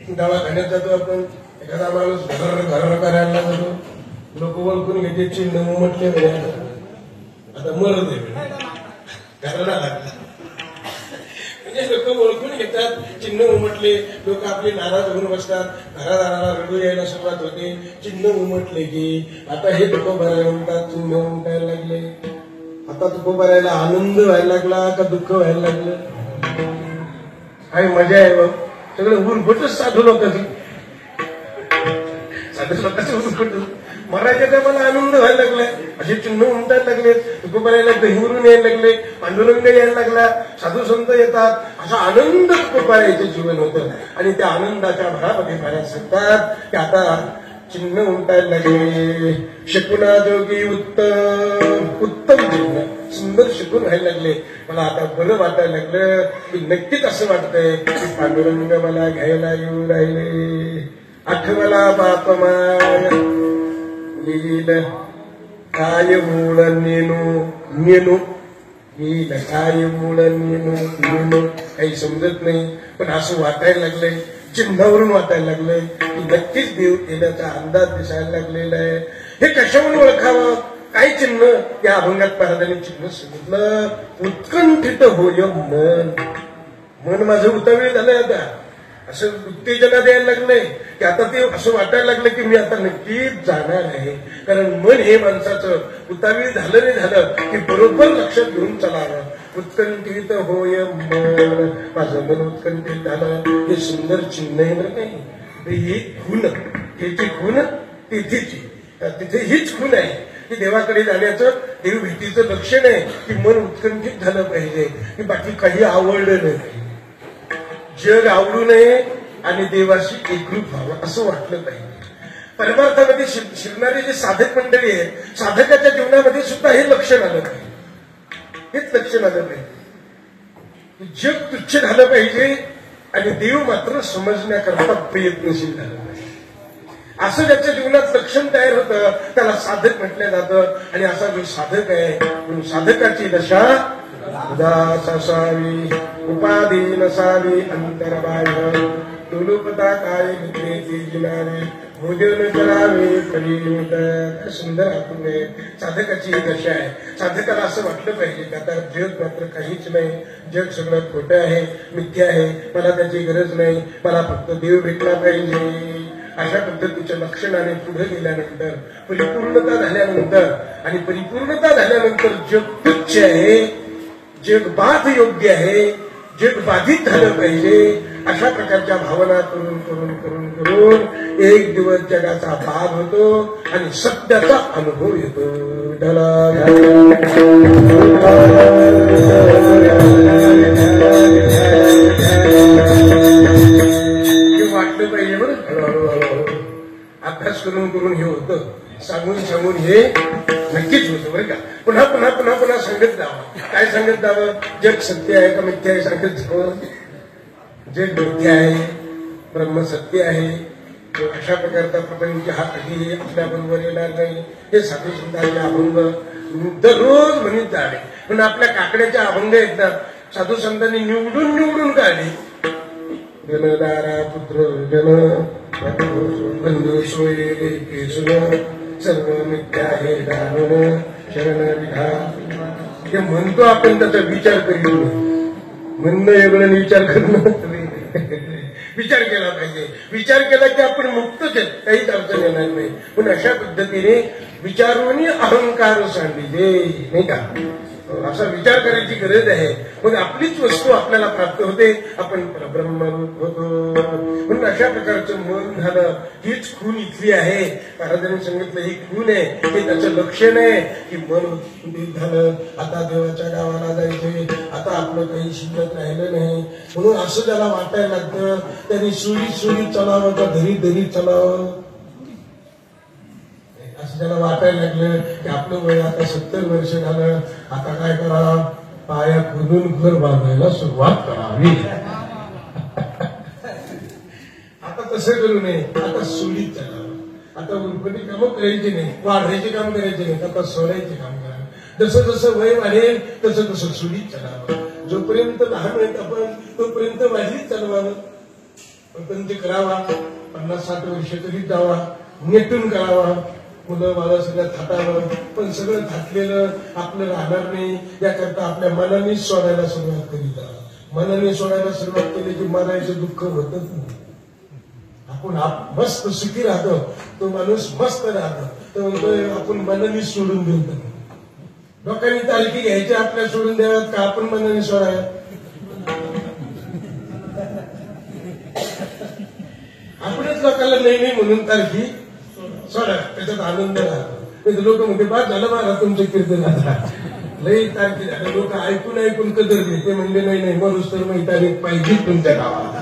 दवाखान्यात जातो आपण, एखादा माणूस घर करायला जातो, लोक ओळखून घेते चिन्ह म्हटले आता मरत घराला लागला म्हणजे लोक ओळखून घेतात. चिन्ह उमटले, लोक आपले नाराज होऊन बसतात, घरादाराला रडू यायला सुरुवात होते. चिन्ह उमटले की आता हे तुकोबाराय म्हणतात चिन्ह उमटायला लागले. आता तुकोबारायला आनंद व्हायला लागला का दुःख व्हायला लागलं? काय मजा आहे बघ. सगळं उरफटच साधू लोकांचं, साधू लोकांचं उरफट. मराठ्या टायमाला आनंद व्हायला लागलाय, असे चिन्ह उमटायला लागले, तुकोबारायला दहीवरून यायला लागले, पांडुरंग यायला लागला, साधू संत येतात, असा आनंद तुकोबारायचं जीवन होतं. आणि त्या आनंदाच्या भरामध्ये महाराज सांगतात की आता चिन्ह उमटायला लागले. शकुनाजोगी उत्तम चिन्ह सुंदर शिकून व्हायला लागले. मला आता बरं वाटायला लागलं की नक्कीच असं वाटतंय की पांडुरंग मला घ्यायला येऊन राहिले. आठवला बापमान लील काय मूळ नेनू लील काय मूळ नेनू काही समजत नाही, पण असं वाटायला लागलंय. चिन्हावरून वाटायला लागलंय की नक्कीच देव केल्याचा अंदाज दिसायला लागलेला आहे. हे कशावरून ओळखावं? काय चिन्ह? या अभंगात महाराजांनी चिन्ह सांगितलं. उत्कंठित होय मन. मन माझं उतावीळ झालंय, आता असं उत्तेजना द्यायला लागलंय की आता ते असं वाटायला लागलं की मी आता नक्कीच जाणार आहे. कारण मन हे माणसाचं उतावीळ झालं नाही झालं की बरोबर लक्षात घेऊन चलावं. उत्कंठित होय मन, माझं मन उत्कंठित झालं. हे सुंदर चिन्ह आहे बरं काही. ही खून, ह्याची खून तिथेची, तिथे हीच खून आहे की देवाकडे जाण्याचं, देव भीतीचं लक्षण आहे की मन उत्कंठित झालं पाहिजे, की बाकी काही आवडलं नाही. जग आवडू नये आणि देवाशी एकरूप व्हावं असं वाटलं पाहिजे. परमार्थामध्ये शिरणारी जी साधक मंडळी आहे, साधकाच्या जीवनामध्ये सुद्धा हे लक्षण आलं पाहिजे. हेच लक्षण आलं पाहिजे. जग तुच्छ झालं पाहिजे आणि देव मात्र समजण्याकरता प्रयत्नशील झालं पाहिजे. असं ज्याच्या जीवनात लक्षण तयार होतं त्याला साधक म्हटलं जातं. आणि असा जो साधक आहे म्हणून साधकाची दशा उदास असावी, उपाधी नसावी अंतर्बाह्य, दुलुपता काय मित्रेची जिनावे, भोजन करावे परिमित. सुंदर आपण साधकाची ही दशा आहे. साधकाला असं वाटलं पाहिजे की आता जग मात्र काहीच नाही, जग सगळं खोटं आहे, मिथ्या आहे, मला त्याची गरज नाही, मला फक्त देव भेटला पाहिजे. अशा पद्धतीच्या लक्षणाने पुढे गेल्यानंतर परिपूर्णता झाल्यानंतर आणि परिपूर्णता झाल्यानंतर जग तुच्छ आहे, जग बाध योग्य आहे, जग बाधित झालं पाहिजे. अशा प्रकारच्या भावना करून करून करून करून एक दिवस जगाचा बाध होतो आणि सत्याचा अनुभव येतो. वाटलं पाहिजे बरं, हळूहळू अभ्यास करून करून हे होतं, सांगून सांगून हे नक्कीच होतं बरं का. पुन्हा पुन्हा पुन्हा पुन्हा सांगत जावं. काय सांगत जावं? जग सत्य आहे का मिथ्या आहे सांगत जावं. जग मिथ्या आहे, ब्रह्म सत्य आहे. अशा प्रकारचा प्रपंच हा कधी आपल्या बरोबर येणार नाही. हे साधू संतांचे अभंग दररोज म्हणत जावे. पण आपल्या काकड्याच्या अभंग आहेत ना, साधू संतांनी निवडून निवडून काढले. जनदारा पुत्र जन बंधू सोयले केसुन, सर्व मिथ्या हे दानन शरण विधान. हे म्हणतो आपण त्याचा विचार करीत नाही. म्हणणं एवढं विचार करणं विचार केला पाहिजे. विचार केला की आपण मुक्तच आहेत, काहीच अडचण येणार नाही. पण अशा पद्धतीने विचारून अहंकार सांगितले नाही का, असा विचार करायची गरज आहे. मग आपलीच वस्तू आपल्याला प्राप्त होते, आपण परब्रह्मरूप होतो. म्हणून अशा प्रकारचं मन झालं. हीच खून इथली आहे. महाराजांनी सांगितलं ही खून आहे, हे त्याचं लक्षण आहे की मन उत्फुल्लित झालं. आता देवाच्या गावाला जायचंय, आता आपलं काही शिल्लक राहिलं नाही. म्हणून असं ज्याला वाटायला लागतं त्यांनी सुरी सुरी चलावं का धरी धरी चलावं. असं त्याला वाटायला लागलं की आपलं वय आता 70 वर्ष झालं, आता काय करावं, पाया खोदून घर बांधायला सुरुवात करावी. आता तसं करू नये, आता सुलीत चालावं. आता उलपटी कामं करायची नाही, वाढायचे काम करायचे नाही, आता सोडायचे काम करावं. जसं जसं वय वाढेल तसं तसं सुलीत चालावं. जोपर्यंत लहान आहेत आपण तोपर्यंत वाढलीच चालवावं. पण ते करावा, 50-60 वर्ष तरी जावा, नेटून करावा. मुलं मला सगळं थाटावं, पण सगळं थाटलेलं आपलं राहणार नाही. याकरता आपल्या मनाने सोडायला सुरुवात करीत जावं. मनाने सोडायला सुरुवात केली की मनाचं दुःख होतच नाही. आपण मस्त सुखी राहतो, तो माणूस मस्त राहतो. तो म्हणतोय आपण मनाने सोडून देऊ. लोकांनी तालकी घ्यायची आपल्या सोडून द्याव्यात का आपण मनाने सोडाव्या. आपणच लोकांना नाही नाही म्हणून तारखी सोडा, त्याच्यात आनंद राहतो. लोक म्हणते बाद झालं मला तुमचं कीर्तन, आता लई तारखी झालं. लोक ऐकून ऐकून कदरले. ते म्हणले नाही नाही मरुस तर मग तारीख पाहिजे तुमच्या गावाला.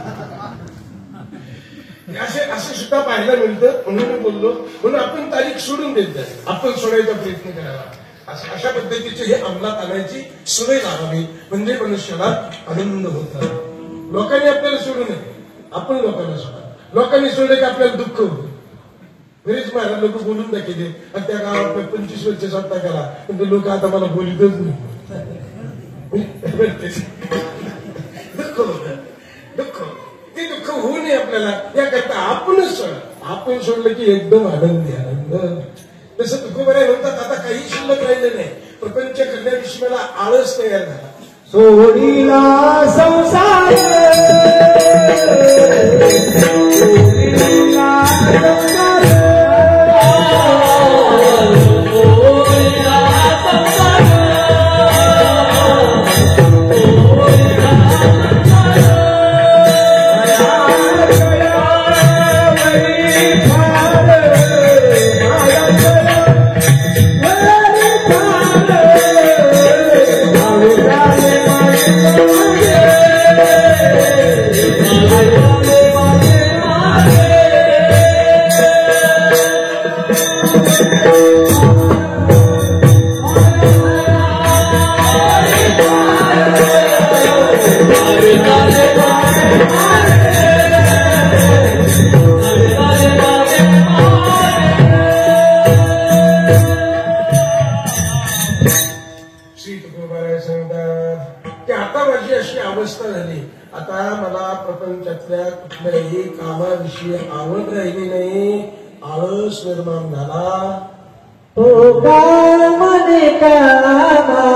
असे सुद्धा पाहायला मिळतं. म्हणून मी बोललो, म्हणून आपण तारीख सोडून देत जाईल, आपण सोडायचा प्रयत्न करावा. अशा पद्धतीची हे अंमलात आणायची सवय लावावी, म्हणजे मनुष्याला आनंद होत. लोकांनी आपल्याला सोडू नये, आपण लोकांना सोडा. लोकांनी सोडले की आपल्याला दुःख होतं. बरेच महाराज लोक बोलून दाखवले आणि त्या गावात 25 वर्ष सत्ता करा, पण ते लोक आता मला बोलितच नाही. दुःख होतं, दुःख. ते दुःख होऊ नये आपल्याला, याकरता आपणच सोडा. आपण सोडलं की एकदम आनंदी आनंद. तसं तुकोबाराय म्हणतात आता काही शिल्लक राहिलं नाही. प्रपंच करण्याविषयी मला आळस तयार झाला.
सोडीला संसार
श्री तुकोबाराय सांगतात की आता माझी अशी अवस्था झाली, आता मला प्रपंचातल्या कुठल्याही कामाविषयी आवड राहिली नाही, आळस निर्माण झाला.
तो कामने कामावारी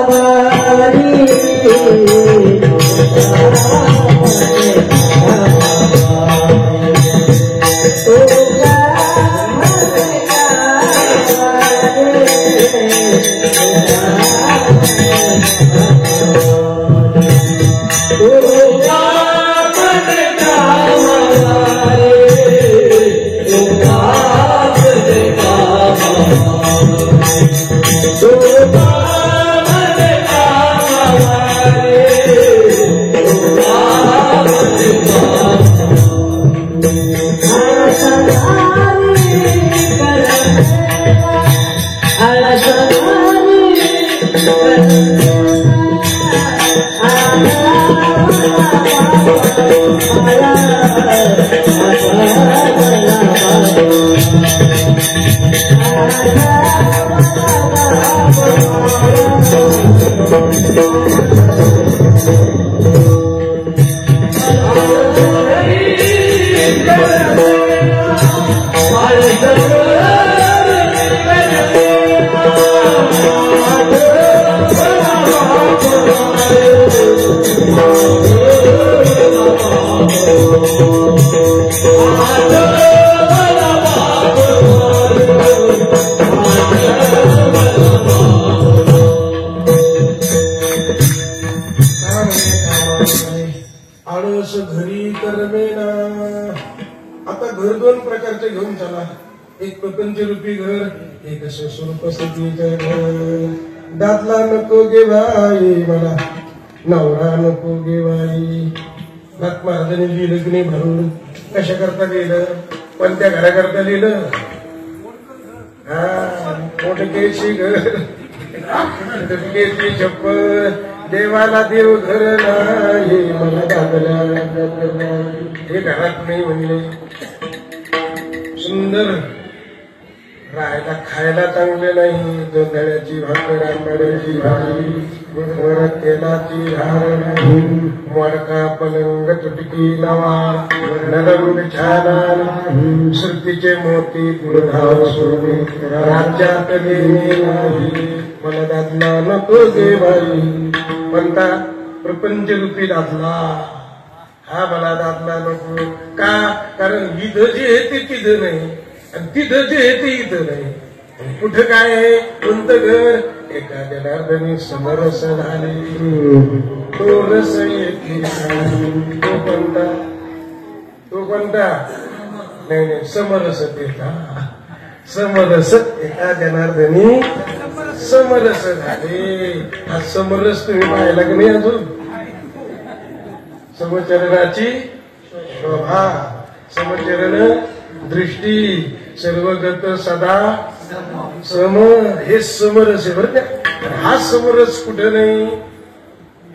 आळस घरी करमेना. आता घर दोन प्रकारचे घेऊन चला, एक प्रपंच रूपी घर, एक स्वरूपस्थितीचं घर. दातला नको गे बाई मला, नवरा नको गे बाई. नाथ महाराजांनी लिहिलं की नाही भरून, कशा करता लिहिलं, कोणत्या घराकरता लिहिलं? मोठकेशी घर, मोठकेशी चप्पल, देवाला देव घर नाही मला दादला. हे घरात नाही म्हणले. सुंदर राहायला खायला चांगले नाही, जोंधळ्याची भाकर, आंबाड्याची भाजी, वर तेलाची धार, मोडका पलंग तुटकी नवा, नरम छान, श्रुतीचे मोती गुढधाव सोने, राज्यात देणे नाही मला दादला नको दे बाई. म्हणता प्रपंच रूपी दादला, हा मला दादला नको. का? कारण इथं जे आहे ते तिथं नाही, आणि तिथं जे आहे ते इथं नाही. कुठं काय आहे? कोणतं घर? एका जनार्दनी समरस झाले, तो रस येते. तो कोणता? तो कोणता? नाही नाही, समरस देता. समरस एका जनार्दनी समरस झाले. हा समरस तुम्ही पाहिला की नाही अजून? समचरणाची शोभा, समचरण दृष्टी, सर्वगत सदा सम, हे समरस आहे बरं का. हा समरस कुठे नाही?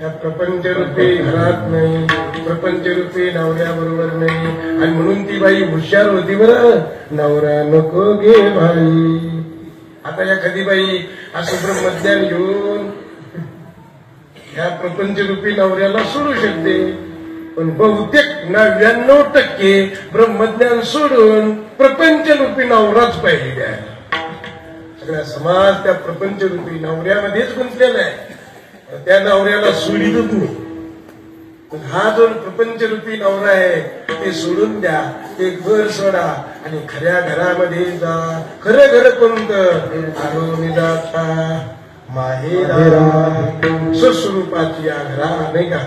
या प्रपंचरूपी घरात नाही, प्रपंचरूपी नवऱ्याबरोबर नाही. आणि म्हणून ती बाई हुशार होती बरं, नवरा नको गे बाई. आता एखादी बाई असं ब्रह्मज्ञान घेऊन या प्रपंचरूपी नवऱ्याला सोडू शकते, पण बहुतेक 99% ब्रह्मज्ञान सोडून प्रपंचरूपी नवराच पाहिजे द्यायला. सगळा समाज त्या प्रपंचरूपी नवऱ्यामध्येच गुंतलेला आहे, त्या नवऱ्याला सोडीतच नाही. हा जो प्रपंचरूपी नवरा आहे ते सोडून द्या, ते घर सोडा आणि खऱ्या घरामध्ये जा. खरं घर कोणतं? आरोनी जाता माहेरा स्वस्वरूपाची या घरा, नाही का?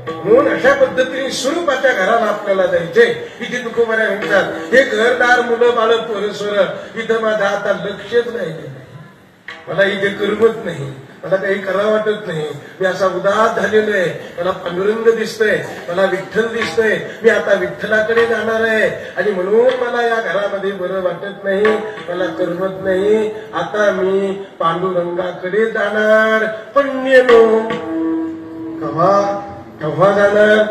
म्हणून अशा पद्धतीने स्वरूपाच्या घराला आपल्याला जायचे. इथे तुकोबाराय म्हणतात, हे घरदार, मुलं बाळ पोरं सोरं, इथं माझं आता लक्षच नाही, मला इथे करमत नाही, मला काही करावं वाटत नाही. मी असा उदास झालेलो आहे, मला पांडुरंग दिसतोय, मला विठ्ठल दिसतोय, मी आता विठ्ठलाकडे जाणार आहे. आणि म्हणून मला या घरामध्ये बरं वाटत नाही, मला करमत नाही. आता मी पांडुरंगाकडे जाणार. पण नेलो केव्हा जाणार,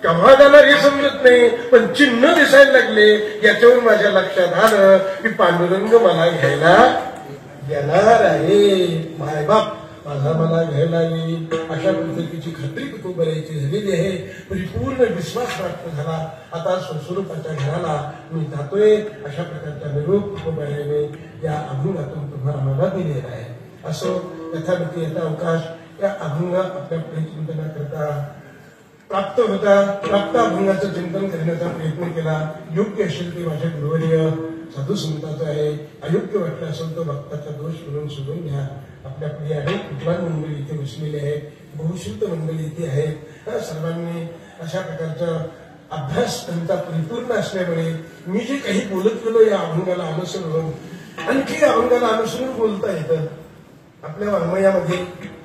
केव्हा जाणार हे समजत नाही. पण चिन्ह दिसायला लागले, याच्यावरून माझ्या लक्षात आलं की पांडुरंग मला घ्यायला येणार आहे. मायबाप माझा मला घ्यायला येईल अशा पद्धतीची खात्री तुकोबरायची झालेली आहे. परिपूर्ण विश्वास प्राप्त झाला. आता स्वस्वरूपाच्या घराला मी जातोय अशा प्रकारचा निरोप तुकोबरायने या अभंगातून तुम्हाला मला दिलेला आहे. असो यथामती यथा अवकाश या अभंग आपल्या चिंतनाकरता प्राप्त होता. प्राप्त अभंगाचं चिंतन करण्याचा प्रयत्न केला. योग्य असेल ते माझ्या गुरुवर्य साधू संतांचं आहे. अयोग्य वाटलं असेल तो भक्ताचा दोष म्हणून सोडून घ्या. आपल्या पुढे अनेक विद्वान मंडळी इथे बसलेले आहेत. बहुशुद्ध मंडळी इथे आहेत. सर्वांनी अशा प्रकारचा अभ्यास त्यांचा परिपूर्ण असल्यामुळे मी जे काही बोलत गेलो या अभंगाला अनुसरून आणखी अभंगाला अनुसरून बोलता येतं. आपल्या वाङ्मयामध्ये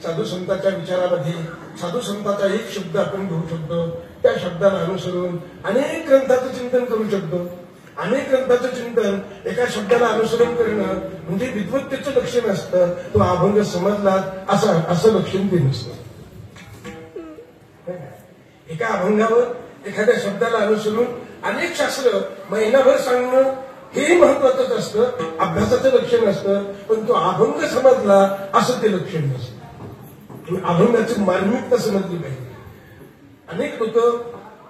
साधू संतांच्या विचारामध्ये साधू संतांचा एक शब्द आपण घेऊ शकतो. त्या शब्दाला अनुसरून अनेक ग्रंथाचं चिंतन करू शकतो. अनेक ग्रंथाचं चिंतन एका शब्दाला अनुसरण करणं म्हणजे विद्वत्तेचं लक्षण असतं. तो अभंग समजला असं लक्षण ते नसतं. एका अभंगावर एखाद्या शब्दाला अनुसरून अनेक शास्त्र महिनाभर सांगणं हे महत्वाचंच असतं. अभ्यासाचं लक्षण असतं. पण तो अभंग समजला असं ते लक्षण नसतं. अभंगाची मार्मिकता समजली पाहिजे. अनेक लोक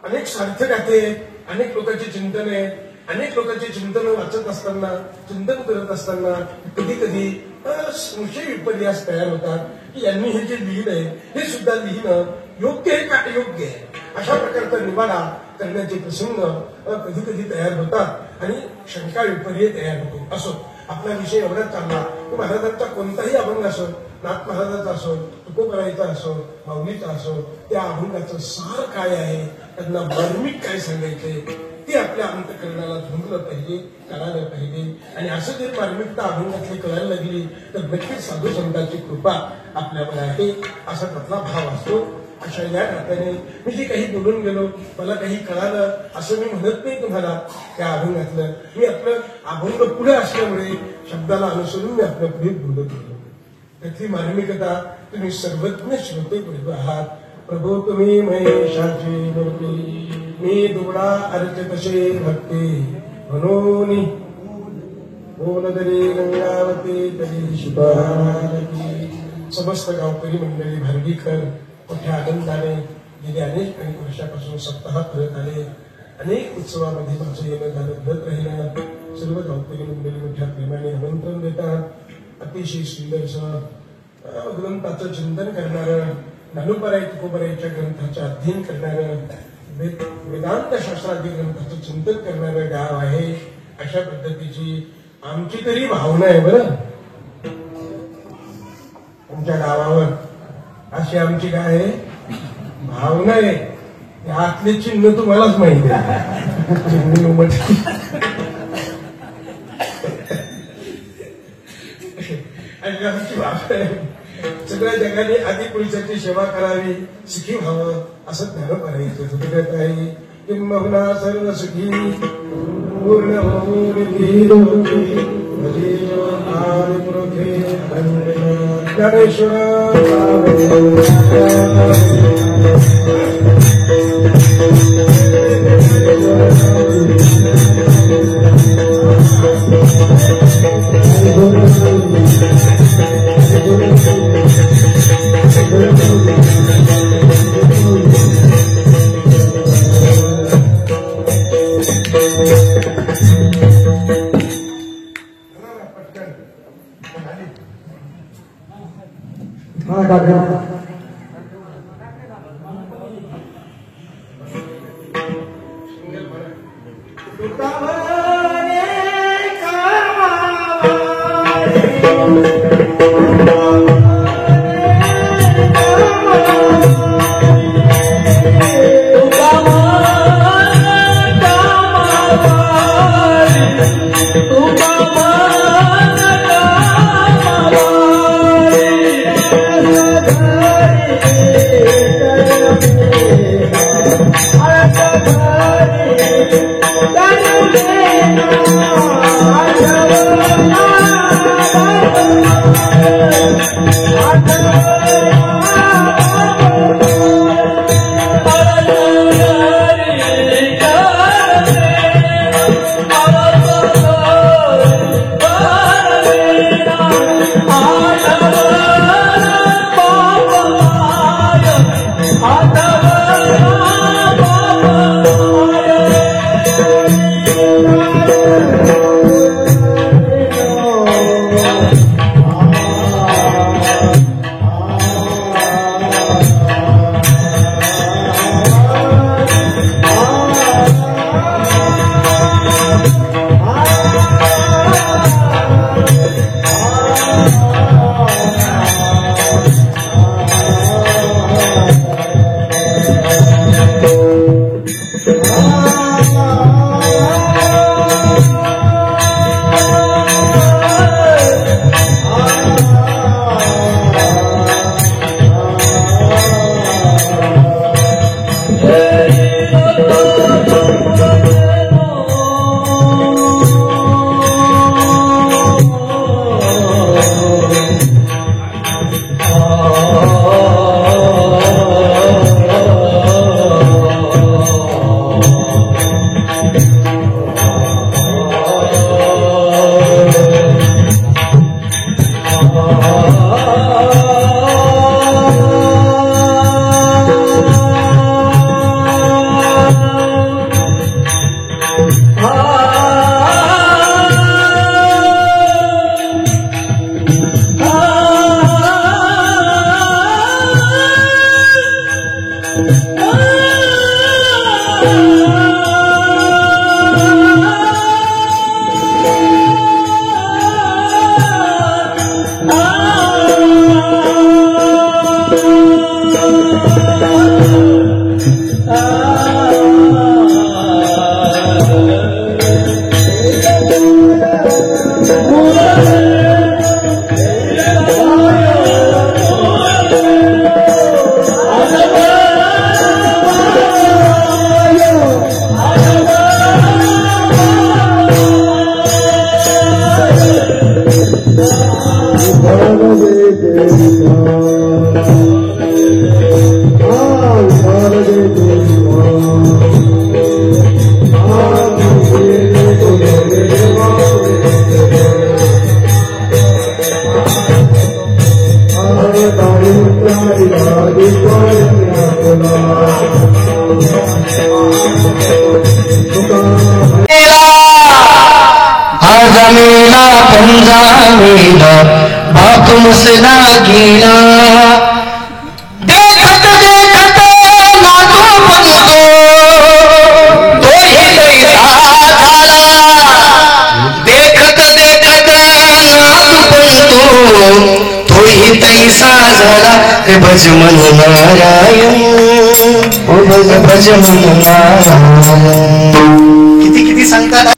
अनेक सार्थक आहेत. अनेक लोकांची चिंतन आहे. अनेक लोकांची चिंतन वाचत असताना चिंतन करत असताना कधी कधी संशय विपर्यास तयार होतात की यांनी हे जे लिहिलंय हे सुद्धा लिहिणं योग्य आहे का अयोग्य आहे अशा प्रकारचा निवाडा करण्याचे प्रसंग कधी कधी तयार होतात आणि शंका विपर्य तयार होतो. असो आपला विषय एवढाच चालला की महाराजांचा कोणताही अभंग असो, नाथ महाराजांचा असो, तुकोबरायचा असो, माऊलीचा असो, त्या अभंगाचं सार काय आहे, त्यांना मार्मिक काय सांगायचंय ते आपल्या अंतःकरणाला झुंजलं पाहिजे, कळालं पाहिजे. आणि असं जर मार्मिकता अभंगातली कळायला लागली तर नक्कीच साधू संतांची कृपा आपल्यावर आहे असा त्यातला भाव असतो. अशा या नात्याने मी जे काही बोलून गेलो मला काही कळालं असं मी म्हणत नाही तुम्हाला. त्या अभंगातलं मी आपलं अभंग पुढे असल्यामुळे शब्दाला अनुसरून मी आपल्या पुढे बोलत गेलो. त्यातली मार्मिकता तुम्ही सर्वज्ञ श्रोते पुढे आहात. प्रभू तुम्ही महेशाची मूर्ती मी दुबळा अर्च तसे भक्ती म्हणून बोलदरी गंगावती तरी शिवाजी. समस्त गावकरी मंडळी भारगीकर मोठ्या आनंदाने गेले अनेक वर्षापासून सप्ताह करत आले. अनेक उत्सवामध्ये माझं येणं झालं घडत राहिलं. सर्व गावकरी मंडळी मोठ्या प्रेमाने आमंत्रण देतात. अतिशय सुंदरसं ग्रंथाचं चिंतन करणारं, ज्ञानोबराय तुकोबरायच्या ग्रंथाचं अध्ययन करणारं, वेदांत शास्त्रादी ग्रंथाचं चिंतन करणारं गाव आहे. अशा पद्धतीची आमची तरी भावना आहे. बरं आमच्या गावावर अशी आमची काय आहे भावना आहे. आतले चिन्ह तुम्हालाच माहिती आहे. सगळ्या जगाने आधी पुरुषाची सेवा करावी, सुखी व्हावं असं ज्ञानोबरायचं आहे. किंबहुना सर्व सुखी पूर्ण
जमीला पंजामीला बाप मुसला गेला देखत देखत नातू बनतो तोही कैसा झाला देखत देखत नातू बनतो तोही तैसा झाला रे भज मन नारायण ओ भज भज मन नारायण किती किती सांगतात